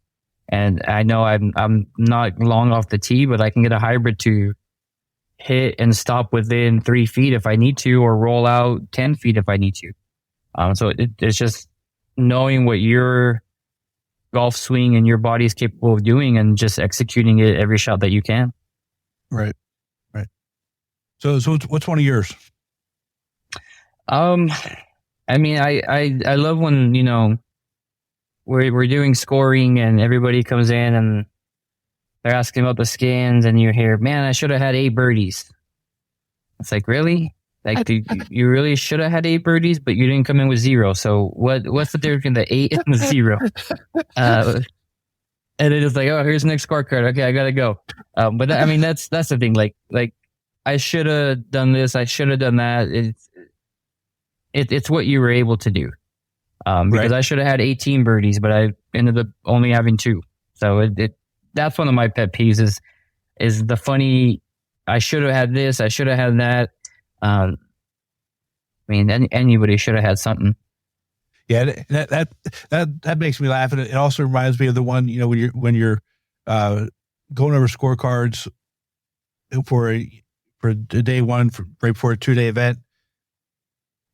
and I know I'm not long off the tee, but I can get a hybrid to hit and stop within 3 feet if I need to, or roll out 10 feet if I need to. So it's just knowing what your golf swing and your body is capable of doing and just executing it every shot that you can. Right. So what's one of yours? I mean, I love when, we're doing scoring and everybody comes in and they're asking about the skins and you hear, man, I should have had 8 birdies. It's like, really? Like, you really should have had 8 birdies, but you didn't come in with 0. So what's the difference between the 8 and the 0? And it is like, oh, here's the next scorecard. Okay, I gotta go. But I mean, that's the thing. Like I should have done this. I should have done that. It's what you were able to do. Because I should have had 18 birdies, but I ended up only having 2. So that's one of my pet peeves is the funny, I should have had this, I should have had that. I mean, anybody should have had something. Yeah, that makes me laugh, and it also reminds me of the one, when you're going over scorecards for a day one, right before a 2-day event,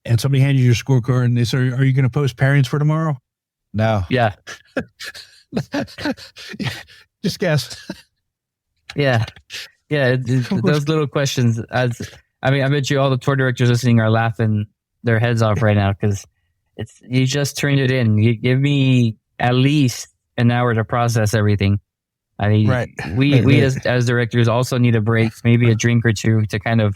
and somebody hands you your scorecard and they say, "Are you going to post pairings for tomorrow?" No. Yeah. Just guess. Yeah. Those little questions. I bet you all the tour directors listening are laughing their heads off right now because you just turned it in. You give me at least an hour to process everything. I mean, we as directors also need a break, maybe a drink or two to kind of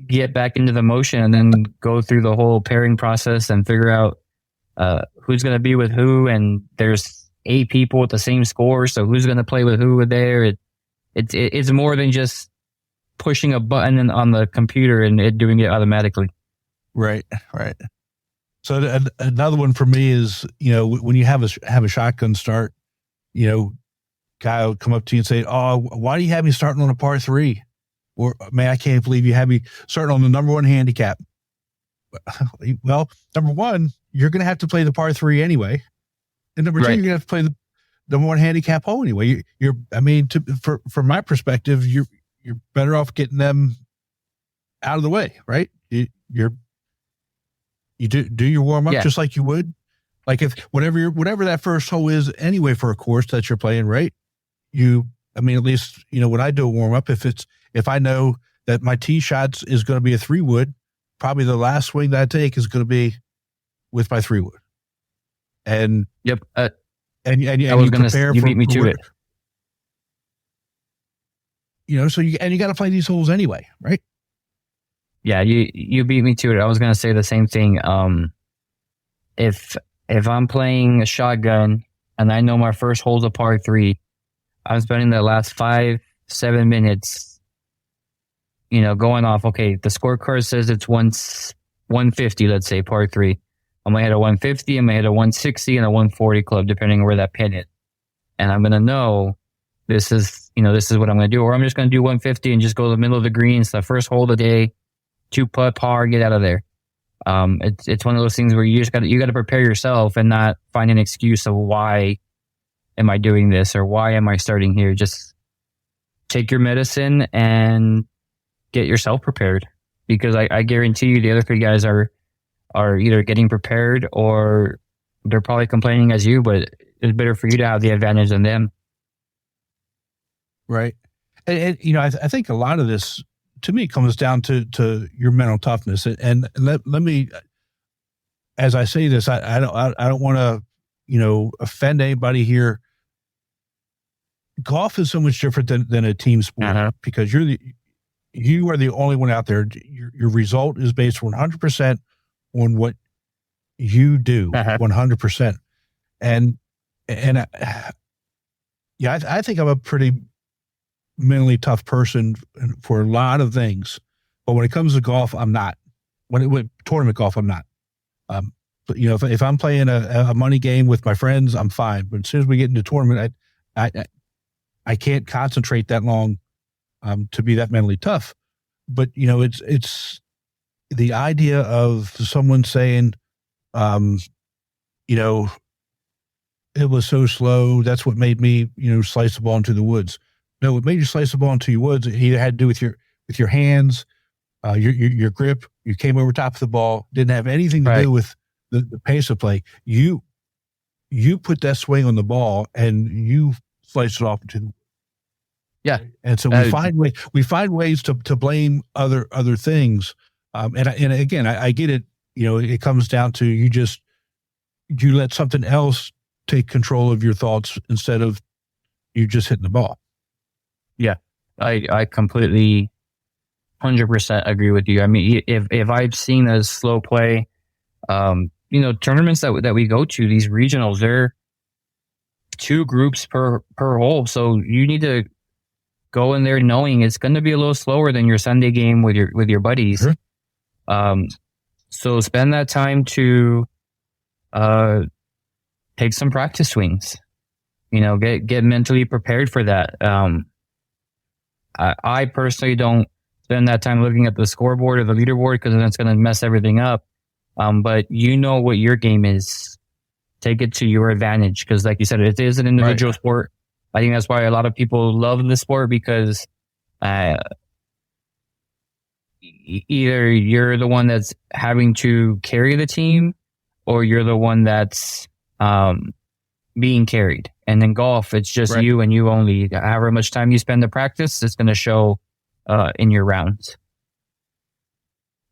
get back into the motion and then go through the whole pairing process and figure out who's going to be with who. And there's 8 people with the same score, so who's going to play with who there? It's more than just pushing a button on the computer and it doing it automatically. Right. So another one for me is, when you have a shotgun start, guy will come up to you and say, "Oh, why do you have me starting on a par 3? Or, man, I can't believe you have me starting on the number 1 handicap." Well, number 1, you're going to have to play the par 3 anyway. And number 2, you're going to have to play the number 1 handicap hole anyway. From my perspective, you're better off getting them out of the way, right? You do your warm up just like you would, like if whatever that first hole is anyway for a course that you're playing, right? At least when I do a warm up, if I know that my tee shots is going to be a 3-wood, probably the last swing that I take is going to be with my 3-wood. And yep, and I was going to. You beat me to it. So you got to play these holes anyway, right? Yeah, you beat me to it. I was going to say the same thing. If I'm playing a shotgun and I know my first hole's a par 3, I'm spending the last 5-7 minutes, going off. Okay, the scorecard says it's 150. Let's say par 3. I'm gonna hit a 150. I'm gonna hit a 160 and a 140 club, depending on where that pin is. And I'm gonna know this is what I'm gonna do, or I'm just gonna do 150 and just go to the middle of the greens, the first hole of the day, 2-putt par, get out of there. It's one of those things where you got to prepare yourself and not find an excuse of why am I doing this or why am I starting here. Just take your medicine and get yourself prepared, because I guarantee you the other 3 guys are either getting prepared or they're probably complaining as you, but it's better for you to have the advantage than them. Right. And I think a lot of this, to me, comes down to your mental toughness. And let me, as I say this, I don't want to, offend anybody here. Golf is so much different than a team sport, because you are the only one out there. Your result is based 100% on what you do, 100%. And I think I'm a pretty mentally tough person for a lot of things, but when it comes to golf, I'm not. When tournament golf, I'm not. But if I'm playing a money game with my friends, I'm fine. But as soon as we get into tournament, I can't concentrate that long to be that mentally tough. But it's the idea of someone saying, it was so slow. That's what made me, slice the ball into the woods. No, what made you slice the ball into your woods, it either had to do with your hands, your grip. You came over top of the ball, didn't have anything to do with the pace of play. You put that swing on the ball and you sliced it off into the. Yeah. And so we find ways to blame other things. And again, I get it. It comes down to you let something else take control of your thoughts instead of you just hitting the ball. Yeah. I completely 100% agree with you. I mean, if I've seen a slow play, tournaments that we go to, these regionals, they're 2 groups per hole. So you need to go in there knowing it's going to be a little slower than your Sunday game with your buddies. Sure. So spend that time to take some practice swings. Get mentally prepared for that. I personally don't spend that time looking at the scoreboard or the leaderboard because then it's going to mess everything up. But what your game is. Take it to your advantage because, like you said, it is an individual sport. I think that's why a lot of people love the sport because either you're the one that's having to carry the team or you're the one that's being carried. And in golf, it's just you and you only. However much time you spend to practice, it's going to show in your rounds.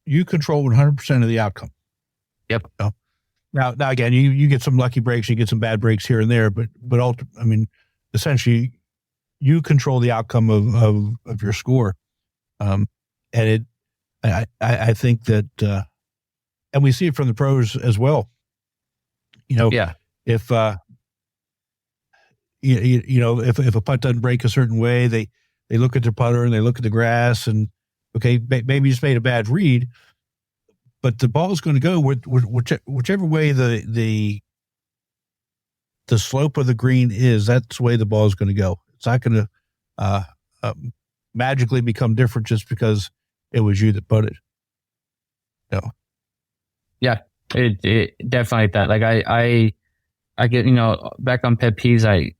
You control 100% of the outcome. Yep. Now again, you get some lucky breaks, you get some bad breaks here and there, but essentially, you control the outcome of your score, and I think that, and we see it from the pros as well. If if a putt doesn't break a certain way, they look at their putter and they look at the grass and maybe he's made a bad read, but the ball is going to go whichever way the slope of the green is. That's the way the ball is going to go. It's not going to magically become different just because it was you that put it. Yeah, it definitely like that. Like I get back on pet peeves.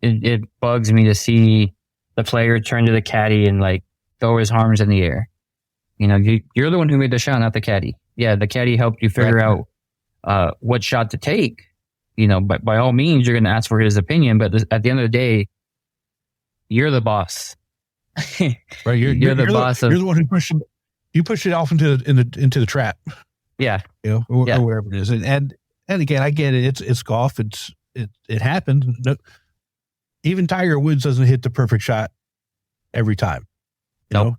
It bugs me to see the player turn to the caddy and throw his arms in the air. You're the one who made the shot, not the caddy. Yeah, the caddy helped you figure out what shot to take. But by all means, you're going to ask for his opinion. But at the end of the day, you're the boss. Right, you're the boss. You're the one who pushed it off into the trap. Yeah, or wherever it is. And again, I get it. It's golf. It happened. No, even Tiger Woods doesn't hit the perfect shot every time. If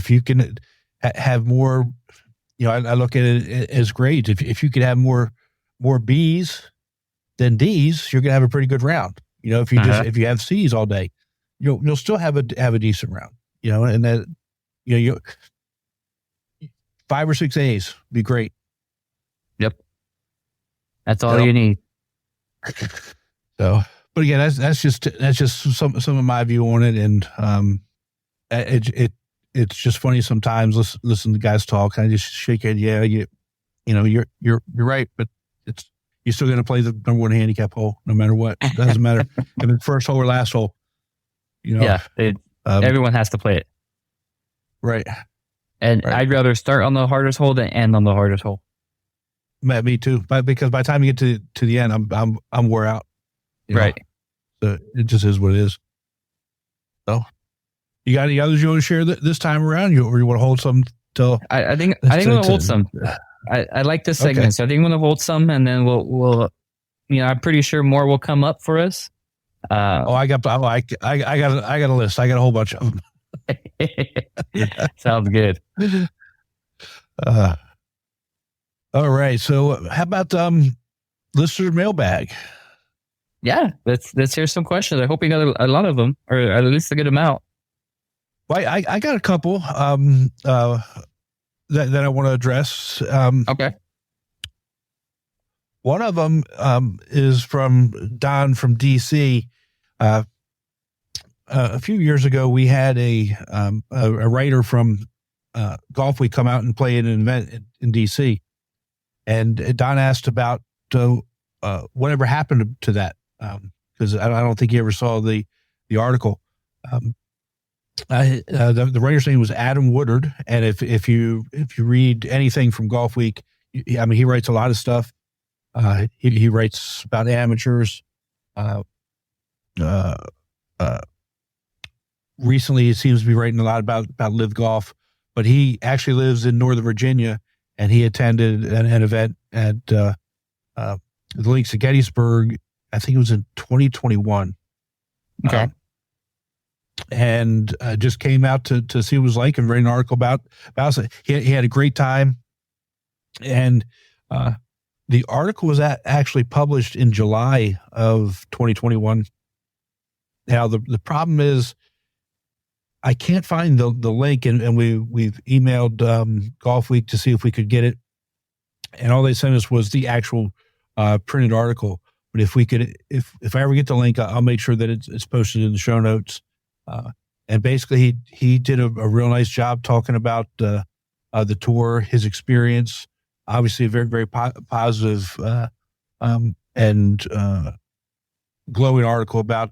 you can have more, I look at it as great. If you could have more B's than D's, you're gonna have a pretty good round. If you have C's all day, you'll still have a decent round. And that you 5 or 6 A's be great. Yep, that's all you need. So, but again, that's just some of my view on it, and it's just funny sometimes. Listen to guys talk. I just shake it. Yeah, you're right, but you're still going to play the number 1 handicap hole no matter what. It doesn't matter if it's first hole or last hole. Everyone has to play it, right? And I'd rather start on the hardest hole than end on the hardest hole. Me too, because by the time you get to the end, I'm wore out. Right. So it just is what it is. So, you got any others you want to share this time around? Or you want to hold some till? I think I'm going to hold some. I like this segment, so I think I'm going to hold some, and then we'll I'm pretty sure more will come up for us. I got a list. I got a whole bunch of them. Sounds good. All right. So how about listener mailbag? Yeah, let's hear some questions. I hope you got a lot of them, or at least a good amount. Well, I got a couple that I want to address. Okay. One of them is from Don from DC. A few years ago, we had a writer from Golf Week come out and play at an event in DC, and Don asked about whatever happened to that. because I don't think he ever saw the article. The writer's name was Adam Woodard, and if you read anything from Golf Week, I mean, he writes a lot of stuff. He writes about amateurs. Recently, he seems to be writing a lot about live golf, but he actually lives in Northern Virginia, and he attended an event at the Links at Gettysburg. I think it was in 2021. Okay. And just came out to see what it was like and write an article about it. He had a great time. And the article was actually published in July of 2021. Now, the problem is I can't find the link, and we've emailed Golf Week to see if we could get it. And all they sent us was the actual printed article. But if we could, if I ever get the link, I'll make sure that it's posted in the show notes. And basically, he did a real nice job talking about the tour, his experience. Obviously, a very, very positive and glowing article about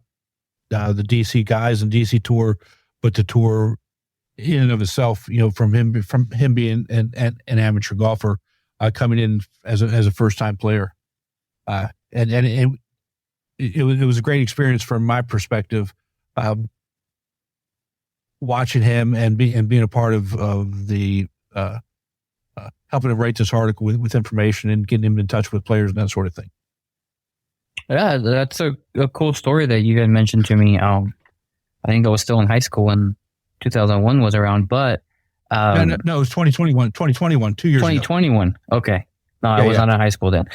the DC guys and DC tour, but the tour in and of itself, from him being an amateur golfer, coming in as a first time player, and it was a great experience from my perspective. Watching him and being a part of the helping him write this article with information and getting him in touch with players and that sort of thing. Yeah, that's a cool story that you had mentioned to me. I think I was still in high school when 2001 was around, but no, it was 2021, 2 years 2021. Ago. Okay. No, I was not in high school then.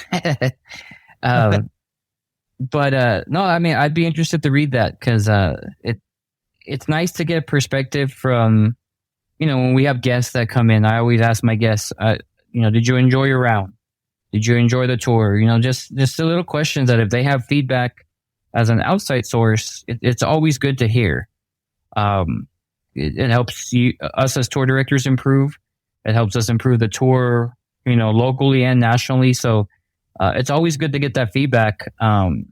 But no, I mean, I'd be interested to read that because it's nice to get perspective from, when we have guests that come in. I always ask my guests, did you enjoy your round? Did you enjoy the tour? Just the little questions that if they have feedback as an outside source, it's always good to hear. It helps us as tour directors improve. It helps us improve the tour, locally and nationally. So it's always good to get that feedback. And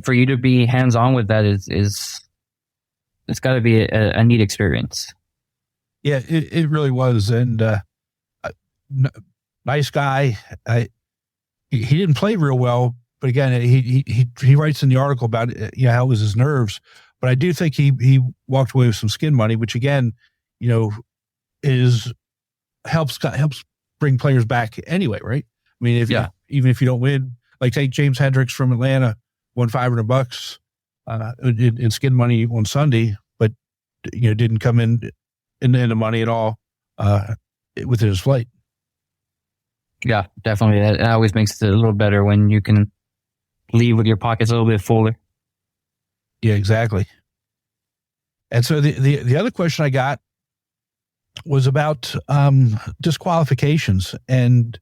for you to be hands-on with that is it's got to be a neat experience. Yeah, it really was. And nice guy. He didn't play real well, but again, he writes in the article about how it was his nerves. But I do think he walked away with some skin money, which again, helps bring players back anyway, right? I mean, even if you don't win, like take James Hendricks from Atlanta, won $500 in skin money on Sunday, but didn't come in the money at all within his flight. Yeah, definitely. That always makes it a little better when you can leave with your pockets a little bit fuller. Yeah, exactly. And so the other question I got was about disqualifications, and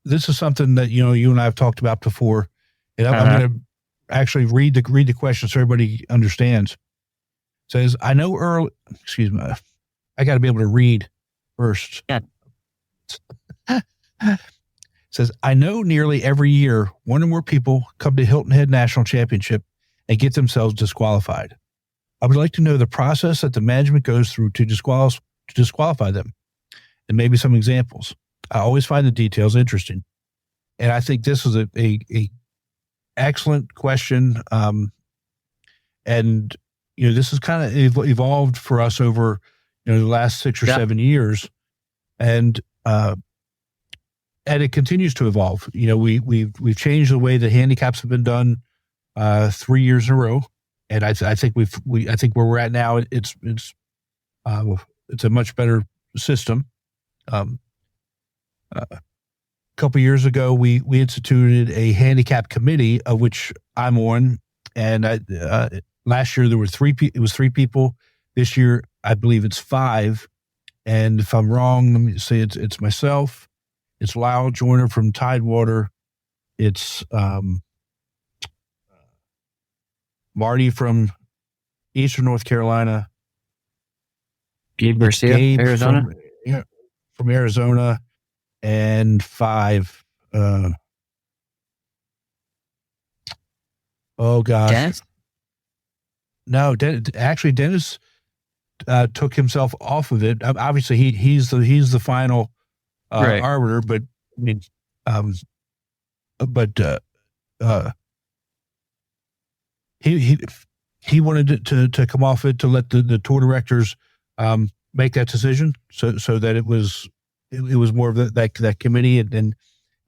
this is something that you and I have talked about before, and I'm going to actually read the question so everybody understands. It says, I know early. Excuse me, I got to be able to read first. Yeah. It says, I know nearly every year one or more people come to Hilton Head National Championship and get themselves disqualified. I would like to know the process that the management goes through to disqualify them, and maybe some examples. I always find the details interesting, and I think this is a excellent question. And this has kind of evolved for us over the last 6 or 7 years, and it continues to evolve. We've changed the way the handicaps have been done 3 years in a row, and I think I think where we're at now, it's a much better system. A couple of years ago, we instituted a handicap committee, of which I'm on, and last year there were it was 3 people. This year, I believe it's 5. And if I'm wrong, let me say it's myself, it's Lyle Joyner from Tidewater, it's Marty from Eastern North Carolina, Gabe Garcia, Arizona, from Arizona, and 5. Oh gosh. Dennis? No, actually Dennis took himself off of it. Obviously he's the final Right. arbiter, but I mean, but he wanted to come off it to let the tour directors make that decision, so that it was more of that committee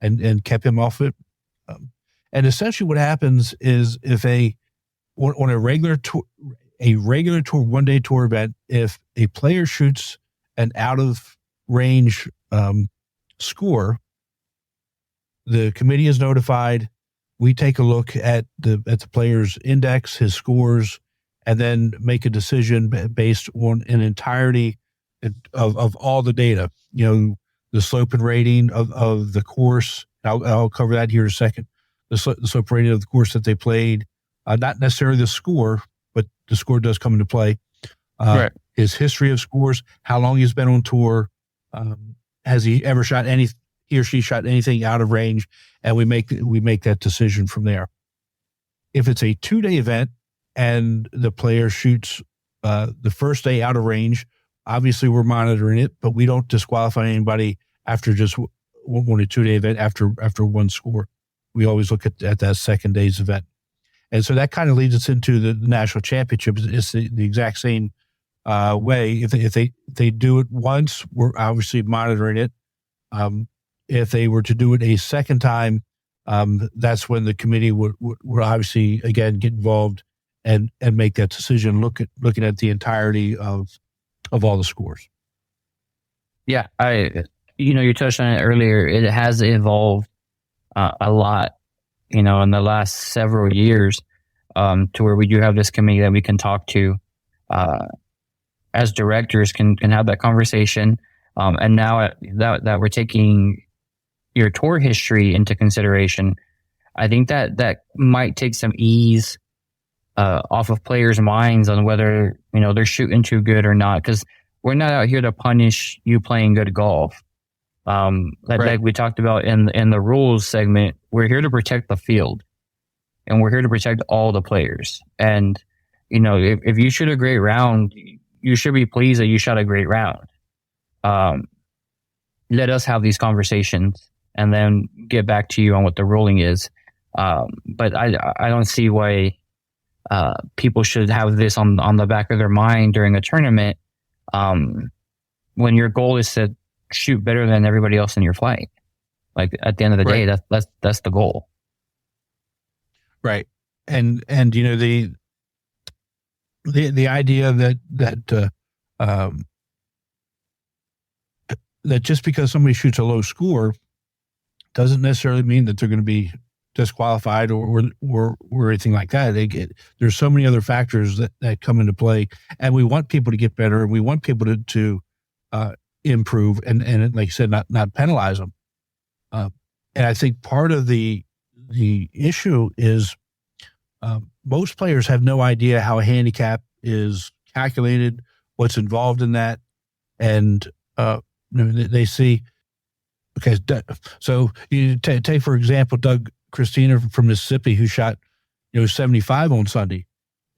and kept him off it. And essentially, what happens is if on a regular tour 1-day tour event, if a player shoots an out of range score, the committee is notified. We take a look at the player's index, his scores, and then make a decision based on an entirety of all the data. The slope and rating of the course. I'll cover that here in a second. The slope rating of the course that they played, not necessarily the score, but the score does come into play. Right. His history of scores, how long he's been on tour, has he ever he or she shot anything out of range, and we make that decision from there. If it's a 2-day event and the player shoots the first day out of range, obviously we're monitoring it, but we don't disqualify anybody after just one a 2-day event after one score. We always look at that second day's event. And so that kind of leads us into the national championship. It's the exact same way. If they do it once, we're obviously monitoring it. If they were to do it a second time, that's when the committee would obviously again get involved and make that decision, looking at the entirety of all the scores. Yeah, you touched on it earlier. It has evolved a lot, in the last several years, to where we do have this committee that we can talk to as directors, can have that conversation. And now that we're taking your tour history into consideration, I think that might take some ease off of players' minds on whether they're shooting too good or not, because we're not out here to punish you playing good golf. Like we talked about in the rules segment, we're here to protect the field, and we're here to protect all the players. And if you shoot a great round, you should be pleased that you shot a great round. Let us have these conversations and then get back to you on what the ruling is. But I don't see why people should have this on the back of their mind during a tournament, when your goal is to shoot better than everybody else in your flight. Like at the end of the day, that's the goal. Right. And the idea that just because somebody shoots a low score doesn't necessarily mean that they're going to be disqualified or anything like that. There's so many other factors that come into play, and we want people to get better, and we want people to improve, and like you said, not penalize them. And I think part of the issue is most players have no idea how a handicap is calculated, what's involved in that, and they see. Okay, so you take for example Doug Christina from Mississippi, who shot 75 on Sunday,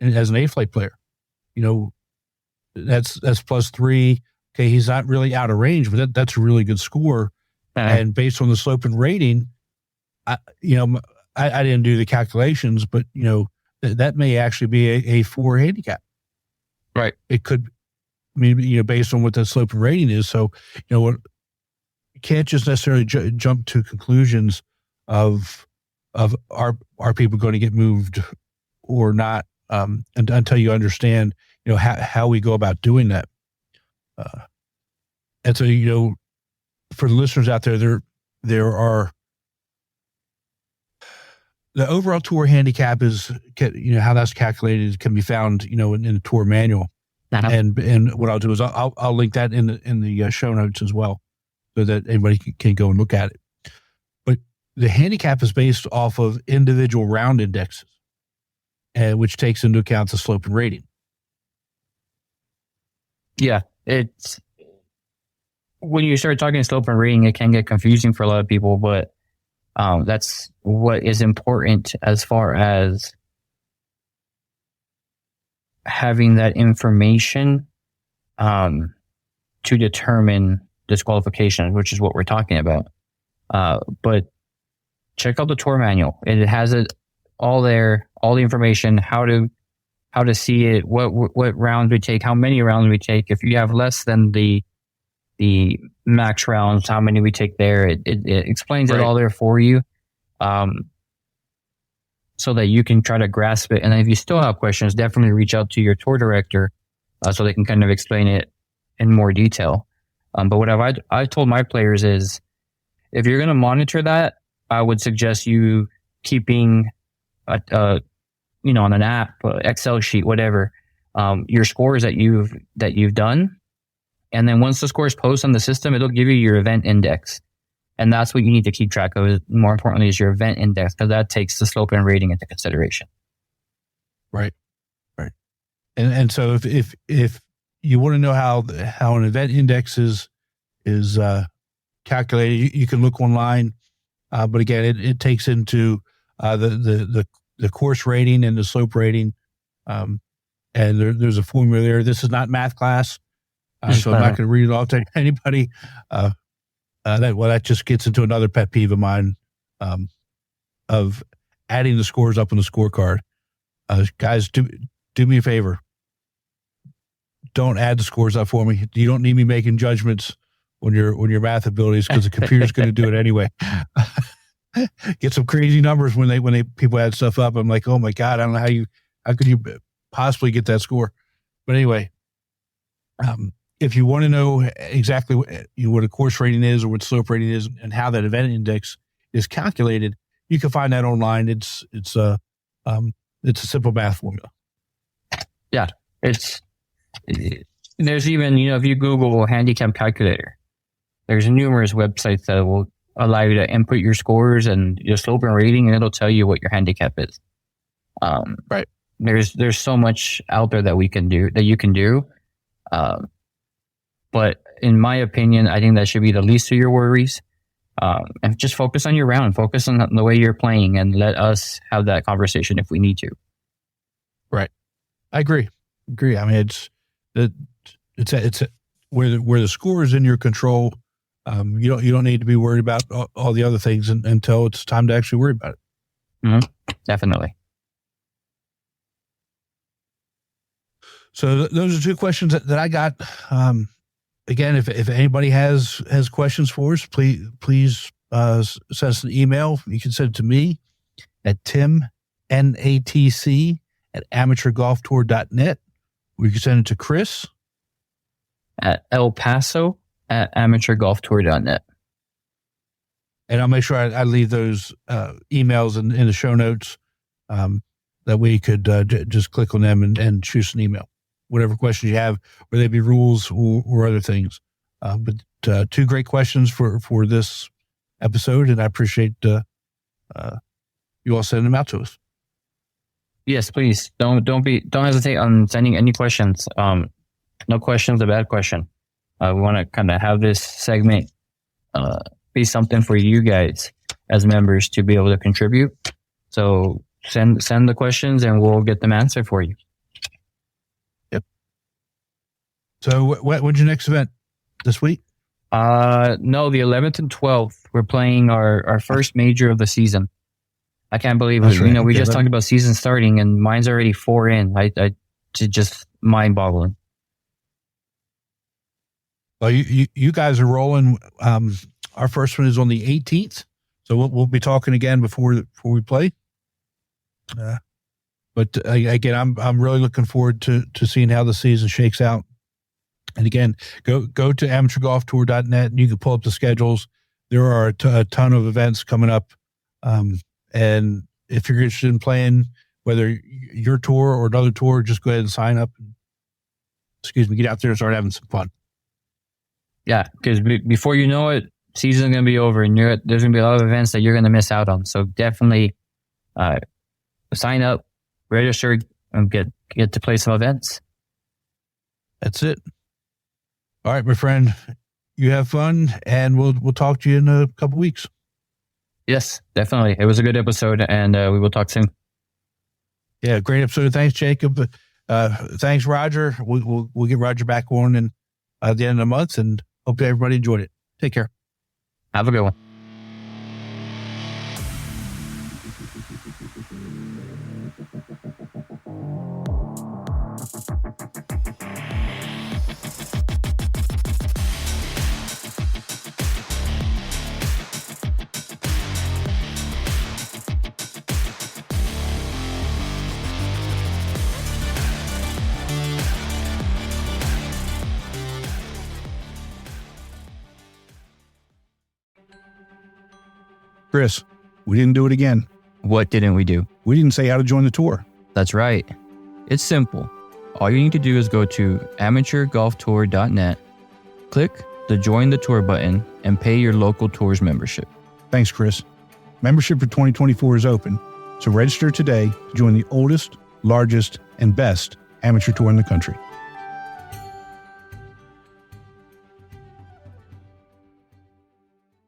and as an A-flight player, that's +3. Okay, he's not really out of range, but that's a really good score. And based on the slope and rating, I didn't do the calculations, but that may actually be a 4 handicap. Right. It could, based on what the slope and rating is. So, you can't just necessarily jump to conclusions of are people going to get moved or not, until you understand, how we go about doing that. And so, for the listeners out there, there are the overall tour handicap is, how that's calculated can be found, in the tour manual. Uh-huh. And what I'll do is I'll link that in the show notes as well, so that anybody can go and look at it. But the handicap is based off of individual round indexes, which takes into account the slope and rating. Yeah, it's when you start talking slope and rating, it can get confusing for a lot of people, but that's what is important as far as having that information to determine disqualification, which is what we're talking about. But check out the tour manual. It has it all there, all the information, how to see it, what rounds we take, how many rounds we take. If you have less than the max rounds, how many we take there. It explains it all there for you, so that you can try to grasp it. And if you still have questions, definitely reach out to your tour director so they can kind of explain it in more detail. But what I've told my players is, if you're going to monitor that, I would suggest you keeping on an app, Excel sheet, whatever, your scores that you've done. And then once the scores post on the system, it'll give you your event index. And that's what you need to keep track of. More importantly, is your event index, because that takes the slope and rating into consideration. Right. And so if you want to know how an event index is calculated, you can look online. But again, it takes into the course rating and the slope rating. And there's a formula there. This is not math class. So I'm not going to read it off to anybody. That just gets into another pet peeve of mine, of adding the scores up on the scorecard. Guys, do me a favor. Don't add the scores up for me. You don't need me making judgments on your math abilities, because the computer's going to do it anyway. Get some crazy numbers when people add stuff up. I'm like, oh my God, I don't know how could you possibly get that score? But anyway, if you want to know exactly what a course rating is, or what slope rating is, and how that event index is calculated, you can find that online. It's a simple math formula. Yeah, there's even, if you Google handicap calculator, there's numerous websites that will allow you to input your scores and your slope and rating, and it'll tell you what your handicap is. Right. There's so much out there that you can do. But in my opinion, I think that should be the least of your worries. And just focus on your round, focus on the way you're playing, and let us have that conversation if we need to. Right. I agree. I mean, it's where the score is in your control. You don't need to be worried about all the other things until it's time to actually worry about it. Mm-hmm. Definitely. So those are two questions that I got. Again, if anybody has questions for us, please send us an email. You can send it to me at timnatc@amateurgolftour.net. Or you can send it to Chris at El Paso @amateurgolftour.net. And I'll make sure I leave those emails in the show notes. That way you could just click on them and shoot an email. Whatever questions you have, whether they be rules or other things. But two great questions for this episode, and I appreciate you all sending them out to us. Yes, please. Don't hesitate on sending any questions. No question's a bad question. We want to kind of have this segment be something for you guys as members to be able to contribute. So send the questions and we'll get them answered for you. Yep. So when's your next event this week? No, the 11th and 12th. We're playing our first major of the season. I can't believe it. Right. We just talked about season starting and mine's already 4 in. It's just mind boggling. Well, you guys are rolling. Our first one is on the 18th, so we'll be talking again before we play. But again, I'm really looking forward to seeing how the season shakes out. And again, go to amateurgolftour.net and you can pull up the schedules. There are a ton of events coming up. And if you're interested in playing, whether your tour or another tour, just go ahead and sign up. Get out there and start having some fun. Yeah, because before you know it, season's going to be over and there's going to be a lot of events that you're going to miss out on. So definitely sign up, register, and get to play some events. That's it. All right, my friend, you have fun, and we'll talk to you in a couple weeks. Yes, definitely. It was a good episode, and we will talk soon. Yeah, great episode. Thanks, Jacob. Thanks, Roger. We'll get Roger back on at the end of the month, and hope everybody enjoyed it. Take care. Have a good one. Chris, we didn't do it again. What didn't we do? We didn't say how to join the tour. That's right. It's simple. All you need to do is go to amateurgolftour.net, click the Join the Tour button, and pay your local tours membership. Thanks, Chris. Membership for 2024 is open, so register today to join the oldest, largest, and best amateur tour in the country.